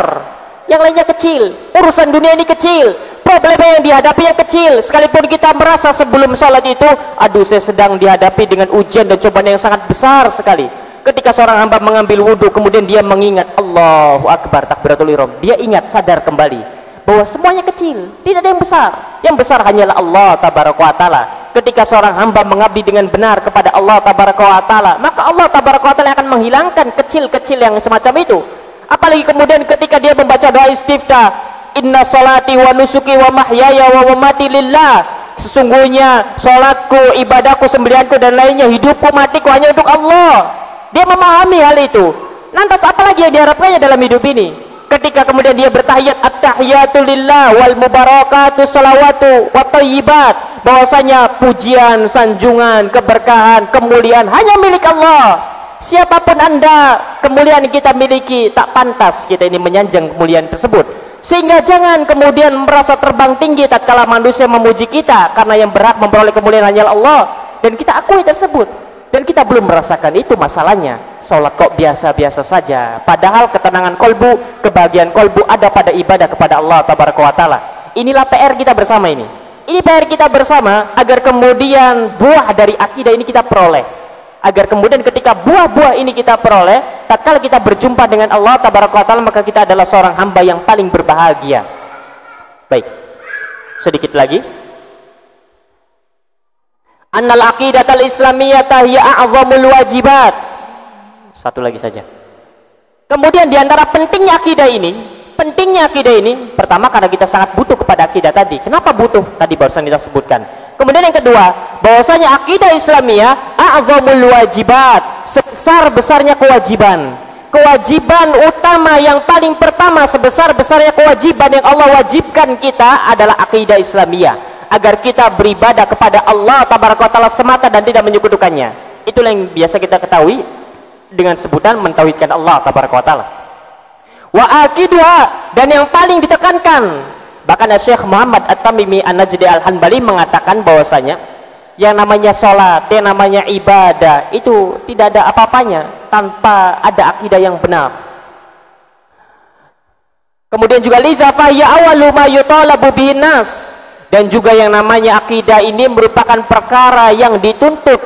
B: yang lainnya kecil, urusan dunia ini kecil, problem yang dihadapinya kecil. Sekalipun kita merasa sebelum sholat itu, aduh saya sedang dihadapi dengan ujian dan cobaan yang sangat besar sekali. Ketika seorang hamba mengambil wudhu, kemudian dia mengingat Allahu Akbar, takbiratul ihram, dia ingat, sadar kembali bahwa semuanya kecil, tidak ada yang besar. Yang besar hanyalah Allah tabaraka wa taala. Ketika seorang hamba mengabdi dengan benar kepada Allah tabaraka wa taala, maka Allah tabaraka wa taala akan menghilangkan kecil-kecil yang semacam itu. Apalagi kemudian ketika dia membaca doa istiftah, inna salati wa nusuki wa mahyaya wa mamati lillah, sesungguhnya salatku, ibadahku, sembelihanku dan lainnya, hidupku, matiku hanya untuk Allah. Dia memahami hal itu. Lantas apalagi yang diharapkannya dalam hidup ini? Ketika kemudian dia bertahiyat, at-tahiyatu lillah wal mubarakatu salawatu wa thayyibat, bahwasanya pujian, sanjungan, keberkahan, kemuliaan hanya milik Allah. Siapapun Anda, kemuliaan kita miliki, tak pantas kita ini menyanjang kemuliaan tersebut. Sehingga jangan kemudian merasa terbang tinggi tatkala manusia memuji kita, karena yang berhak memperoleh kemuliaan hanyalah Allah, dan kita akui tersebut. Dan kita belum merasakan itu masalahnya. Sholat kok biasa-biasa saja, padahal ketenangan kolbu, kebahagiaan kolbu ada pada ibadah kepada Allah tabaraka wa taala. Inilah PR kita bersama ini. Ini PR kita bersama, agar kemudian buah dari akidah ini kita peroleh, agar kemudian ketika buah-buah ini kita peroleh, tatkala kita berjumpa dengan Allah tabaraka wa taala, maka kita adalah seorang hamba yang paling berbahagia. Baik, sedikit lagi. Annal aqidatal islamiyata hiya a'zamul wajibat. Satu lagi saja. Kemudian diantara pentingnya akidah ini, pertama karena kita sangat butuh kepada akidah tadi. Kenapa butuh? Tadi barusan kita sebutkan. Kemudian yang kedua, bahwasanya akidah Islamiyah a'zamul wajibat, sebesar-besarnya kewajiban. Kewajiban utama yang paling pertama, sebesar-besarnya kewajiban yang Allah wajibkan kita adalah akidah Islamiyah, agar kita beribadah kepada Allah tabaraka wa taala semata dan tidak menyekutukannya. Itulah yang biasa kita ketahui dengan sebutan mentauhidkan Allah tabaraka wa taala. Wa akiduha, dan yang paling ditekankan, bahkan Syekh Muhammad At-Tamimi An-Najdi Al-Hanbali mengatakan bahwasanya yang namanya sholat, yang namanya ibadah itu tidak ada apa-apanya tanpa ada akidah yang benar. Kemudian juga liza fahiya awwalu ma yutalabu bihin nas, dan juga yang namanya akidah ini merupakan perkara yang dituntut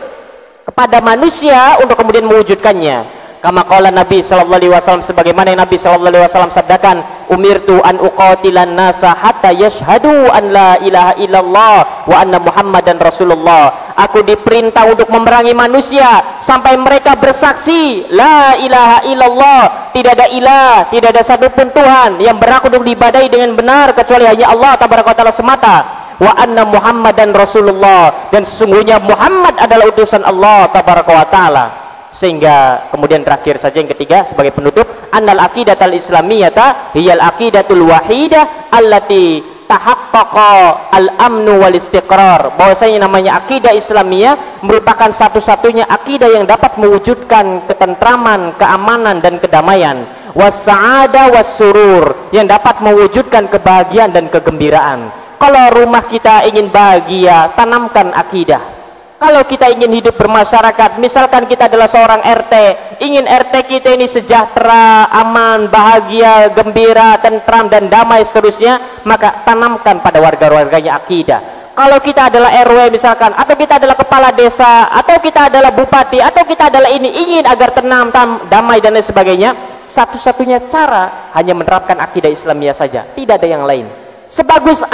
B: kepada manusia untuk kemudian mewujudkannya. Kama qala Nabi sallallahu alaihi wasallam, sebagaimana yang Nabi sallallahu alaihi wasallam sabdakan, umirtu an uqatilan nasa hatta yashhadu an la ilaha illallah wa anna muhammadan rasulullah. Aku diperintah untuk memerangi manusia sampai mereka bersaksi la ilaha illallah, tidak ada ilah, tidak ada satupun Tuhan yang berhak untuk diibadahi dengan benar kecuali hanya Allah tabaraka wa taala semata, wa anna muhammadan rasulullah, dan sesungguhnya Muhammad adalah utusan Allah tabaraka wa taala. Sehingga kemudian terakhir saja yang ketiga sebagai penutup, annal aqidatul islamiyata hiyal aqidatul wahidah allati tahaqqaqa al-amnu wal istiqrar. Bahwasanya namanya akidah Islamiyah merupakan satu-satunya akidah yang dapat mewujudkan ketentraman, keamanan dan kedamaian, was-sa'ada was-surur, yang dapat mewujudkan kebahagiaan dan kegembiraan. Kalau rumah kita ingin bahagia, tanamkan akidah. Kalau kita ingin hidup bermasyarakat, misalkan kita adalah seorang RT, ingin RT kita ini sejahtera, aman, bahagia, gembira, tentram dan damai seterusnya, maka tanamkan pada warga-warganya akidah. Kalau kita adalah RW misalkan, atau kita adalah kepala desa, atau kita adalah bupati, atau kita adalah ini, ingin agar tenang, damai dan lain sebagainya, satu-satunya cara hanya menerapkan akidah Islamiyah saja, tidak ada yang lain. Sebagus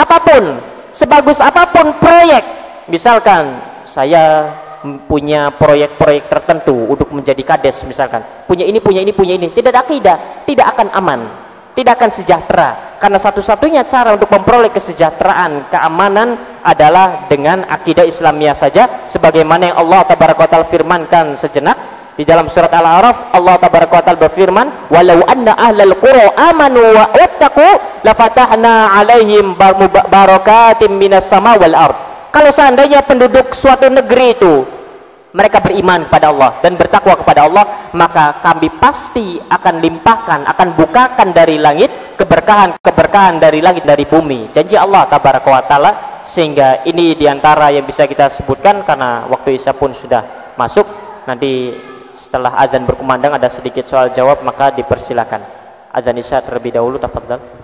B: apapun proyek, misalkan saya punya proyek-proyek tertentu untuk menjadi kades misalkan, punya ini, tidak ada akidah, tidak akan aman, tidak akan sejahtera, karena satu-satunya cara untuk memperoleh kesejahteraan, keamanan adalah dengan akidah Islamiyah saja, sebagaimana yang Allah tabaraka wa taala firmankan sejenak di dalam surat Al-A'raf. Allah tabaraka wa taala berfirman, walau anna ahlal qura amanu wa wattaqu lafatahna alaihim barakatim minas sama wal ard. Kalau seandainya penduduk suatu negeri itu mereka beriman kepada Allah dan bertakwa kepada Allah, maka kami pasti akan limpahkan, akan bukakan dari langit keberkahan dari langit, dari bumi. Janji Allah tabaraka wa taala. Sehingga ini diantara yang bisa kita sebutkan, karena waktu Isya pun sudah masuk. Nanti setelah azan berkumandang ada sedikit soal jawab, maka dipersilakan. Azan Isya terlebih dahulu, tafadhal.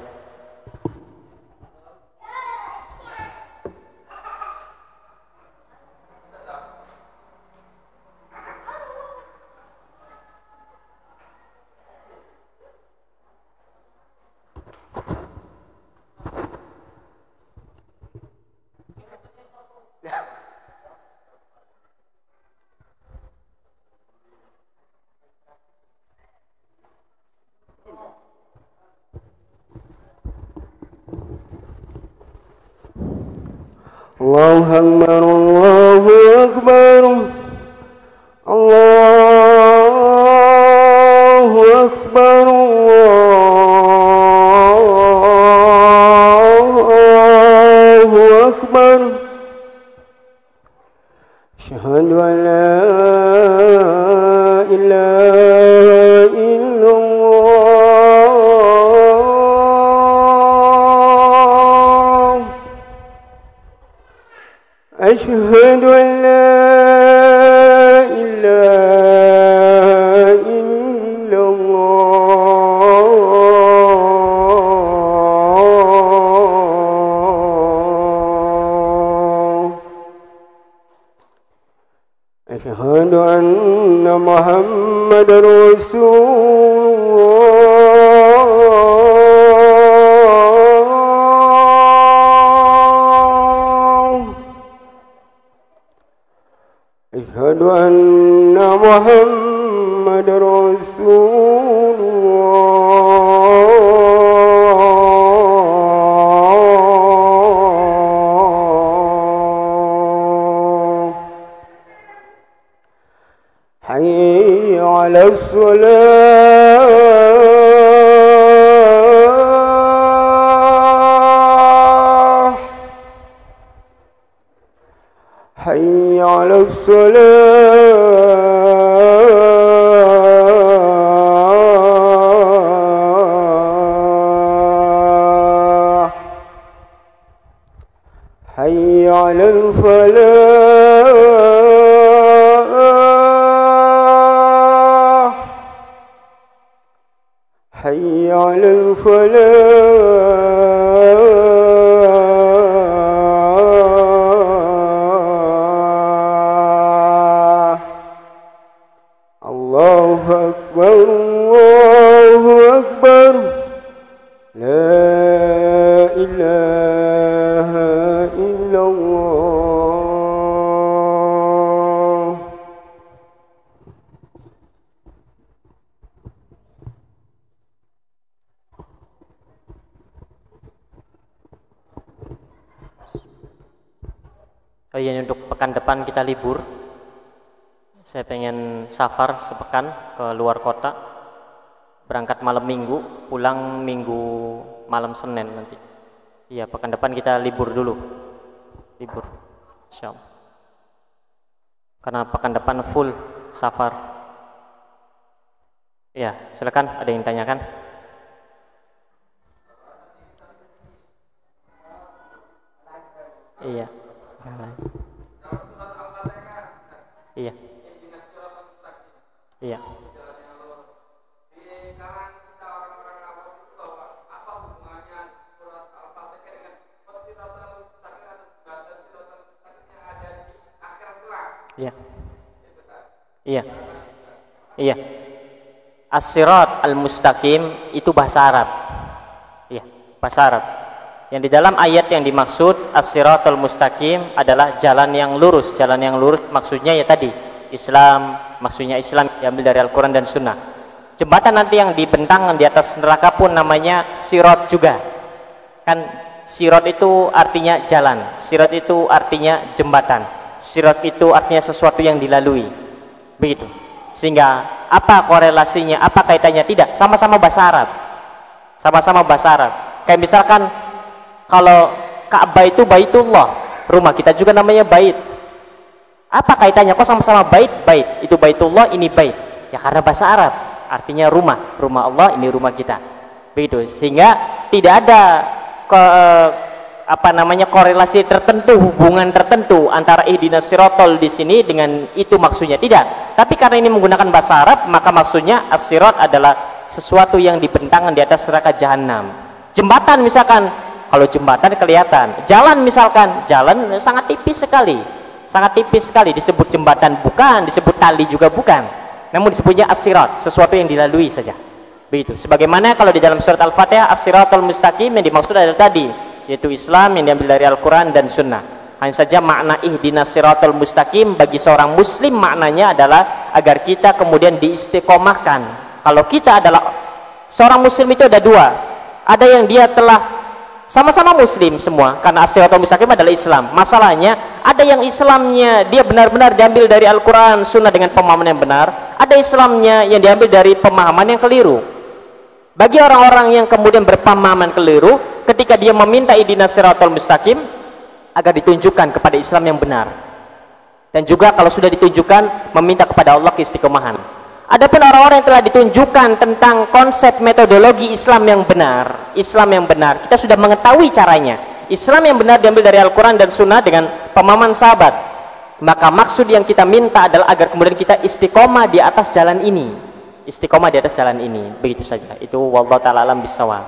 C: Allahu Akbar, Allahu Akbar, Allahu Akbar, Allahu Akbar. Asyhadu an la ilaha illallah. Asyhadu an la ilaha illallah. Asyhadu anna Muhammadar Rasulullah. Asyhadu anna Muhammadar Rasulullah. Hayya 'alas salah, hayya 'alas salah. الفلاح حي على الفلاح الله أكبر الله أكبر لا إله إلا الله.
A: Oh iya, untuk pekan depan kita libur. Saya pengen safar sepekan ke luar kota. Berangkat malam Minggu, pulang Minggu malam Senin nanti. Iya, pekan depan kita libur dulu. Libur, insyaallah. Karena pekan depan full safar. Iya, silakan, ada yang tanyakan? Iya. Iya. Iya. Iya. Iya. Iya. As-sirat al-mustaqim itu bahasa Arab. Iya, bahasa Arab. Yang di dalam ayat yang dimaksud as-siratul mustaqim adalah jalan yang lurus. Jalan yang lurus maksudnya ya tadi Islam, maksudnya Islam diambil dari Al-Quran dan Sunnah. Jembatan nanti yang dibentang di atas neraka pun namanya sirat juga. Kan sirat itu artinya jalan, sirat itu artinya jembatan, sirat itu artinya sesuatu yang dilalui. Begitu. Sehingga apa korelasinya, apa kaitannya? Tidak, sama-sama bahasa Arab. Sama-sama bahasa Arab. Kayak misalkan kalau Ka'bah itu Baitullah, rumah kita juga namanya bait. Apa kaitannya? Kok sama-sama bait? Bait itu Baitullah, ini bait. Ya karena bahasa Arab, artinya rumah, rumah Allah, ini rumah kita. Begitu. Sehingga tidak ada korelasi tertentu, hubungan tertentu antara ihdinas sirotol di sini dengan itu maksudnya. Tidak. Tapi karena ini menggunakan bahasa Arab, maka maksudnya as-sirat adalah sesuatu yang dibentangkan di atas neraka jahanam. Jembatan misalkan, kalau jembatan kelihatan, jalan misalkan, jalan sangat tipis sekali, sangat tipis sekali. Disebut jembatan bukan, disebut tali juga bukan, namun disebutnya as-sirat, sesuatu yang dilalui saja. Begitu. Sebagaimana kalau di dalam surat Al-Fatihah as-siratul mustaqim yang dimaksud adalah tadi, yaitu Islam yang diambil dari Al-Quran dan Sunnah. Hanya saja makna ihdinas siratul mustaqim bagi seorang muslim maknanya adalah agar kita kemudian diistiqomahkan. Kalau kita adalah seorang muslim itu ada dua, ada yang dia telah sama-sama muslim semua karena as-siratul mustaqim adalah Islam. Masalahnya ada yang Islamnya dia benar-benar diambil dari Al-Quran Sunnah dengan pemahaman yang benar, ada Islamnya yang diambil dari pemahaman yang keliru. Bagi orang-orang yang kemudian berpemahaman keliru, ketika dia meminta ihdinas siratal mustaqim agar ditunjukkan kepada Islam yang benar, dan juga kalau sudah ditunjukkan meminta kepada Allah keistiqomahan. Adapun orang-orang yang telah ditunjukkan tentang konsep metodologi Islam yang benar, Islam yang benar, kita sudah mengetahui caranya. Islam yang benar diambil dari Al-Quran dan Sunnah dengan pemahaman sahabat. Maka maksud yang kita minta adalah agar kemudian kita istiqomah di atas jalan ini, istiqomah di atas jalan ini. Begitu saja. Itu wallahu ta'ala alam bisawab.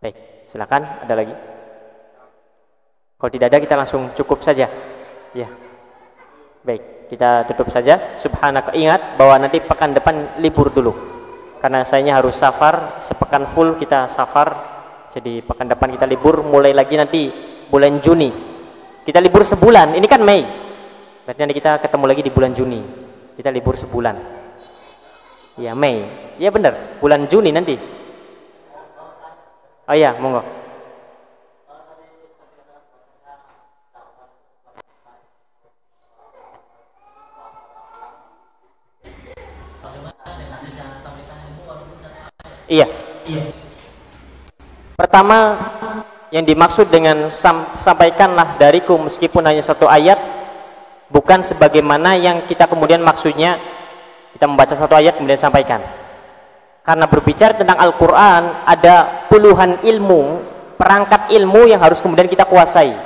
A: Baik, silakan. Ada lagi? Kalau tidak ada kita langsung cukup saja. Ya. Baik, kita tutup saja. Subhanaka, ingat bahwa nanti pekan depan libur dulu. Karena sayanya harus safar, sepekan full kita safar. Jadi pekan depan kita libur, mulai lagi nanti bulan Juni. Kita libur sebulan, ini kan Mei. Berarti nanti kita ketemu lagi di bulan Juni. Kita libur sebulan. Ya Mei, ya benar, bulan Juni nanti. Oh ya, monggo. Iya. Pertama yang dimaksud dengan sampaikanlah dariku meskipun hanya satu ayat, bukan sebagaimana yang kita kemudian maksudnya kita membaca satu ayat kemudian sampaikan. Karena berbicara tentang Al-Quran ada puluhan ilmu, perangkat ilmu yang harus kemudian kita kuasai.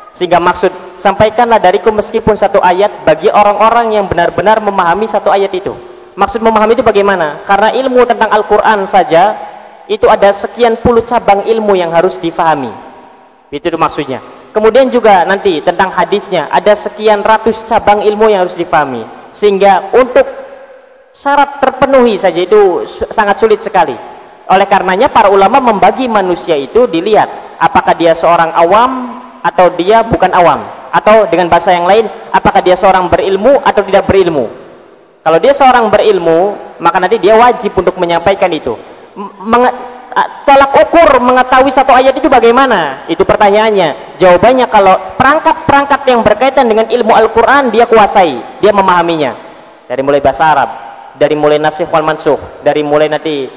B: Sehingga maksud, sampaikanlah dariku meskipun satu ayat bagi orang-orang yang benar-benar memahami satu ayat itu. Maksud memahami itu bagaimana? Karena ilmu tentang Al-Quran saja itu ada sekian puluh cabang ilmu yang harus difahami. Itu maksudnya. Kemudian juga nanti tentang hadisnya ada sekian ratus cabang ilmu yang harus difahami. Sehingga untuk syarat terpenuhi saja itu sangat sulit sekali. Oleh karenanya para ulama membagi manusia itu dilihat apakah dia seorang awam atau dia bukan awam, atau dengan bahasa yang lain apakah dia seorang berilmu atau tidak berilmu. Kalau dia seorang berilmu, maka nanti dia wajib untuk menyampaikan itu. Tolak ukur mengetahui satu ayat itu bagaimana? Itu pertanyaannya. Jawabannya, kalau perangkat-perangkat yang berkaitan dengan ilmu Al-Quran dia kuasai, dia memahaminya. Dari mulai bahasa Arab, dari mulai nasikh wal mansukh, dari mulai nanti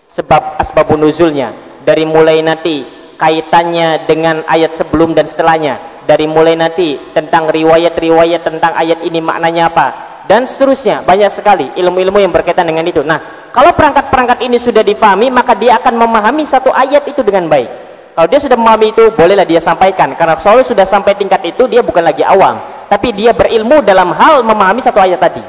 B: sebab asbabun nuzulnya, dari mulai nanti kaitannya dengan ayat sebelum dan setelahnya, dari mulai nanti tentang riwayat-riwayat tentang ayat ini maknanya apa, dan seterusnya. Banyak sekali ilmu-ilmu yang berkaitan dengan itu. Nah, kalau perangkat-perangkat ini sudah difahami, maka dia akan memahami satu ayat itu dengan baik. Kalau dia sudah memahami itu, bolehlah dia sampaikan, karena soalnya sudah sampai tingkat itu, dia bukan lagi awam, tapi dia berilmu dalam hal memahami satu ayat tadi.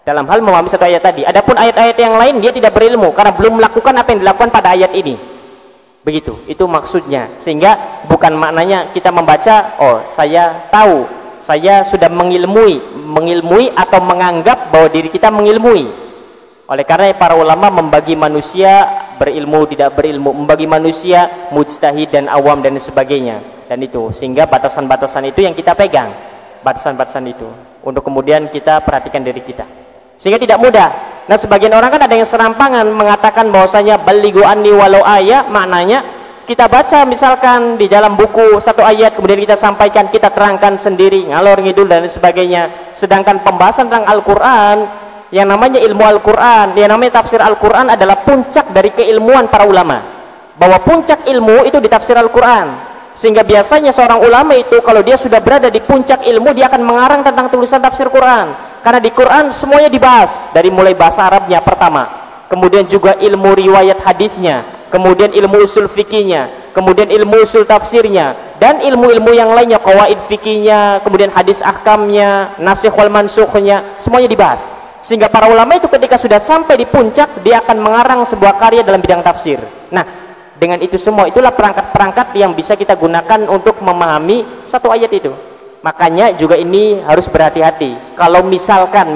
B: Dalam hal memahami satu ayat tadi. Adapun ayat-ayat yang lain dia tidak berilmu karena belum melakukan apa yang dilakukan pada ayat ini. Begitu, itu maksudnya. Sehingga bukan maknanya kita membaca, oh saya tahu, saya sudah mengilmui atau menganggap bahwa diri kita mengilmui. Oleh karena para ulama membagi manusia berilmu, tidak berilmu, membagi manusia mujtahid dan awam dan sebagainya. Dan itu, sehingga batasan-batasan itu yang kita pegang, batasan-batasan itu untuk kemudian kita perhatikan diri kita, sehingga tidak mudah. Nah, sebagian orang kan ada yang serampangan mengatakan bahwasanya balighu anni walau ayat, maknanya kita baca misalkan di dalam buku satu ayat, kemudian kita sampaikan, kita terangkan sendiri, ngalor ngidul dan sebagainya. Sedangkan pembahasan tentang Al-Quran, yang namanya ilmu Al-Quran, yang namanya tafsir Al-Quran adalah puncak dari keilmuan para ulama, bahwa puncak ilmu itu di tafsir Al-Quran. Sehingga biasanya seorang ulama itu kalau dia sudah berada di puncak ilmu, dia akan mengarang tentang tulisan tafsir Quran, karena di Quran semuanya dibahas, dari mulai bahasa Arabnya pertama, kemudian juga ilmu riwayat hadisnya, kemudian ilmu usul fikihnya, kemudian ilmu usul tafsirnya, dan ilmu-ilmu yang lainnya, qawaid fikihnya, kemudian hadis ahkamnya, nasikh wal mansukhnya, semuanya dibahas. Sehingga para ulama itu ketika sudah sampai di puncak, dia akan mengarang sebuah karya dalam bidang tafsir. Nah, dengan itu semua, itulah perangkat-perangkat yang bisa kita gunakan untuk memahami satu ayat itu. Makanya juga ini harus berhati-hati. Kalau misalkan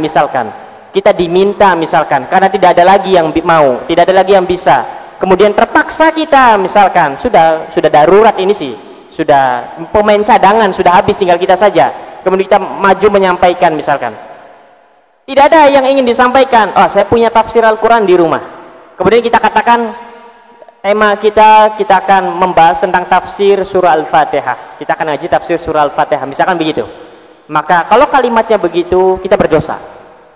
B: kita diminta, misalkan karena tidak ada lagi yang mau, tidak ada lagi yang bisa, kemudian terpaksa kita misalkan sudah darurat ini sih, sudah pemain cadangan sudah habis, tinggal kita saja, kemudian kita maju menyampaikan, misalkan tidak ada yang ingin disampaikan, oh saya punya tafsir Al-Quran di rumah, kemudian kita katakan tema kita akan membahas tentang tafsir surah Al-Fatihah, kita akan ngaji tafsir surah Al-Fatihah, misalkan begitu. Maka kalau kalimatnya begitu, kita berdosa.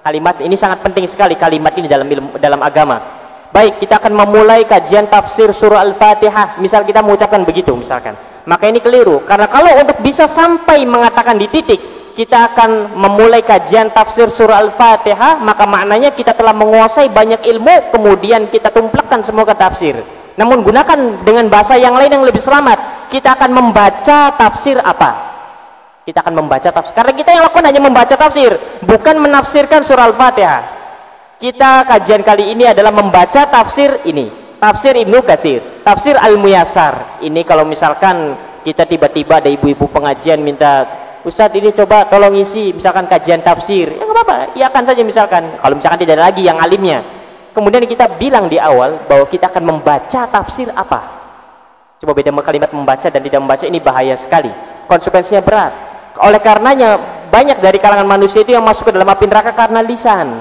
B: Kalimat ini sangat penting sekali, kalimat ini dalam agama. Baik, kita akan memulai kajian tafsir surah Al-Fatihah, misal kita mengucapkan begitu misalkan, maka ini keliru. Karena kalau untuk bisa sampai mengatakan di titik kita akan memulai kajian tafsir surah Al-Fatihah, maka maknanya kita telah menguasai banyak ilmu, kemudian kita tumplakkan semua ke tafsir. Namun gunakan dengan bahasa yang lain yang lebih selamat, kita akan membaca tafsir apa? Kita akan membaca tafsir, karena kita yang lakukan hanya membaca tafsir, bukan menafsirkan surah Al-Fatihah. Kita kajian kali ini adalah membaca tafsir ini, tafsir Ibnu Katsir, tafsir Al-Muyassar. Ini kalau misalkan kita tiba-tiba ada ibu-ibu pengajian minta, Ustadz ini coba tolong isi misalkan kajian tafsir, ya nggak apa-apa, iya kan saja misalkan. Kalau misalkan tidak ada lagi yang alimnya, kemudian kita bilang di awal bahwa kita akan membaca tafsir apa. Coba beda kalimat membaca dan tidak membaca, ini bahaya sekali, konsekuensinya berat. Oleh karenanya banyak dari kalangan manusia itu yang masuk ke dalam api neraka karena lisan.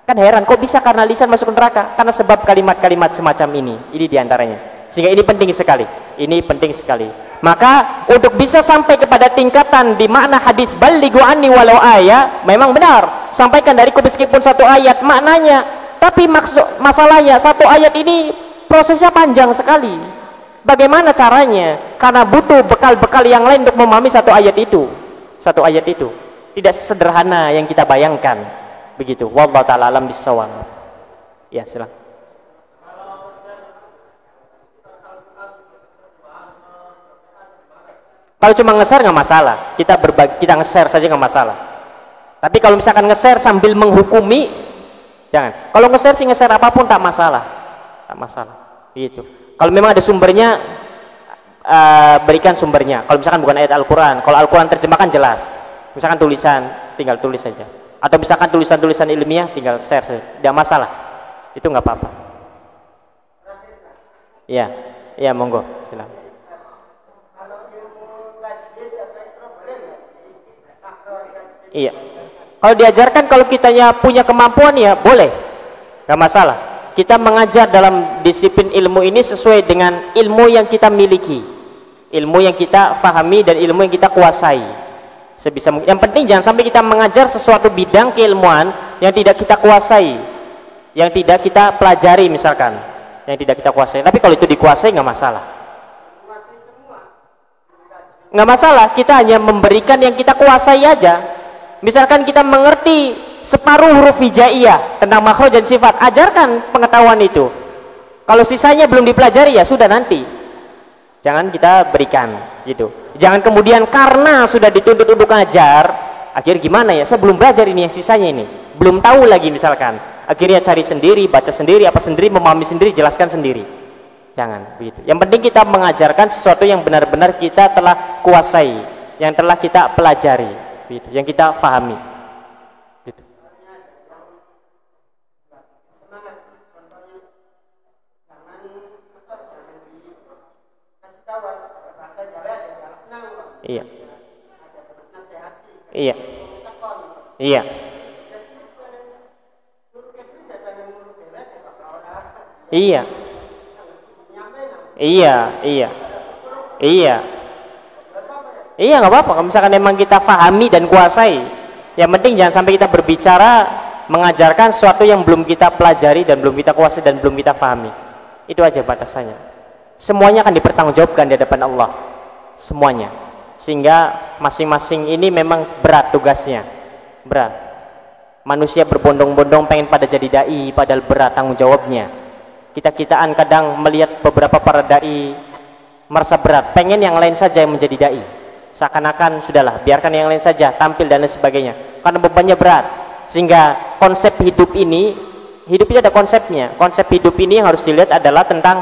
B: Kan heran, kok bisa karena lisan masuk ke neraka? Karena sebab kalimat-kalimat semacam ini diantaranya. Sehingga ini penting sekali, ini penting sekali. Maka untuk bisa sampai kepada tingkatan di makna hadis balighu anni walau ayat, memang benar, sampaikan dariku meskipun satu ayat maknanya. Tapi masalahnya satu ayat ini prosesnya panjang sekali. Bagaimana caranya? Karena butuh bekal-bekal yang lain untuk memahami satu ayat itu. Satu ayat itu tidak sederhana yang kita bayangkan. Begitu. Wallahu ta'ala alam bissawab. Ya, silakan. Kalau cuma nge-share nggak masalah, kita berbagi, kita nge-share saja nggak masalah. Tapi kalau misalkan nge-share sambil menghukumi, jangan. Kalau nge-share sih nge-share apapun tak masalah, tak masalah. Gitu. Kalau memang ada sumbernya, berikan sumbernya. Kalau misalkan bukan ayat Al-Quran, kalau Al-Quran terjemahkan jelas. Misalkan tulisan, tinggal tulis saja. Atau misalkan tulisan-tulisan ilmiah, tinggal share saja. Tidak masalah. Itu nggak apa-apa. Iya, iya monggo, silakan. Iya. Kalau diajarkan, kalau kitanya punya kemampuan ya boleh, nggak masalah. Kita mengajar dalam disiplin ilmu ini sesuai dengan ilmu yang kita miliki, ilmu yang kita fahami dan ilmu yang kita kuasai. Sebisa mungkin. Yang penting jangan sampai kita mengajar sesuatu bidang keilmuan yang tidak kita kuasai, yang tidak kita pelajari misalkan, yang tidak kita kuasai. Tapi kalau itu dikuasai nggak masalah. Nggak masalah. Kita hanya memberikan yang kita kuasai aja. Misalkan kita mengerti separuh huruf hijaiyah tentang makhraj dan sifat, ajarkan pengetahuan itu. Kalau sisanya belum dipelajari ya sudah nanti. Jangan kita berikan gitu. Jangan kemudian karena sudah dituntut untuk ngajar, akhirnya gimana ya? Saya belum belajar ini yang sisanya ini. Belum tahu lagi misalkan. Akhirnya cari sendiri, baca sendiri, apa sendiri, memahami sendiri, jelaskan sendiri. Jangan begitu. Yang penting kita mengajarkan sesuatu yang benar-benar kita telah kuasai, yang telah kita pelajari. Gitu, yang kita fahami gitu. Iya, iya, iya, iya, iya, iya, iya. Iya nggak apa-apa kalau misalkan memang kita fahami dan kuasai. Yang penting jangan sampai kita berbicara mengajarkan sesuatu yang belum kita pelajari dan belum kita kuasai dan belum kita fahami. Itu aja batasannya. Semuanya akan dipertanggungjawabkan di hadapan Allah, semuanya. Sehingga masing-masing ini memang berat tugasnya, berat. Manusia berbondong-bondong pengen pada jadi dai, padahal berat tanggung jawabnya. Kita-kitaan kadang melihat beberapa para dai merasa berat, pengen yang lain saja yang menjadi dai. Seakan-akan sudahlah biarkan yang lain saja tampil dan lain sebagainya karena bebannya berat. Sehingga konsep hidup ini ada konsepnya. Konsep hidup ini yang harus dilihat adalah tentang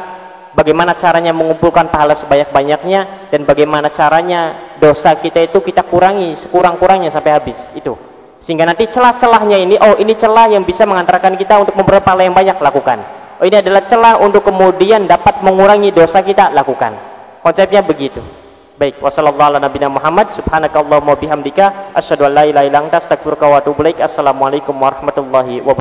B: bagaimana caranya mengumpulkan pahala sebanyak-banyaknya dan bagaimana caranya dosa kita itu kita kurangi sekurang-kurangnya sampai habis itu. Sehingga nanti celah-celahnya ini, oh ini celah yang bisa mengantarkan kita untuk memperoleh pahala yang banyak, lakukan. Oh ini adalah celah untuk kemudian dapat mengurangi dosa kita, lakukan. Konsepnya begitu. Baik, wassalamualaikum warahmatullahi wabarakatuh. Subhanakallahumma bihamdika asyhadu an la ilaha illa anta astaghfiruka wa atubu ilaik. Assalamualaikum warahmatullahi wabarakatuh.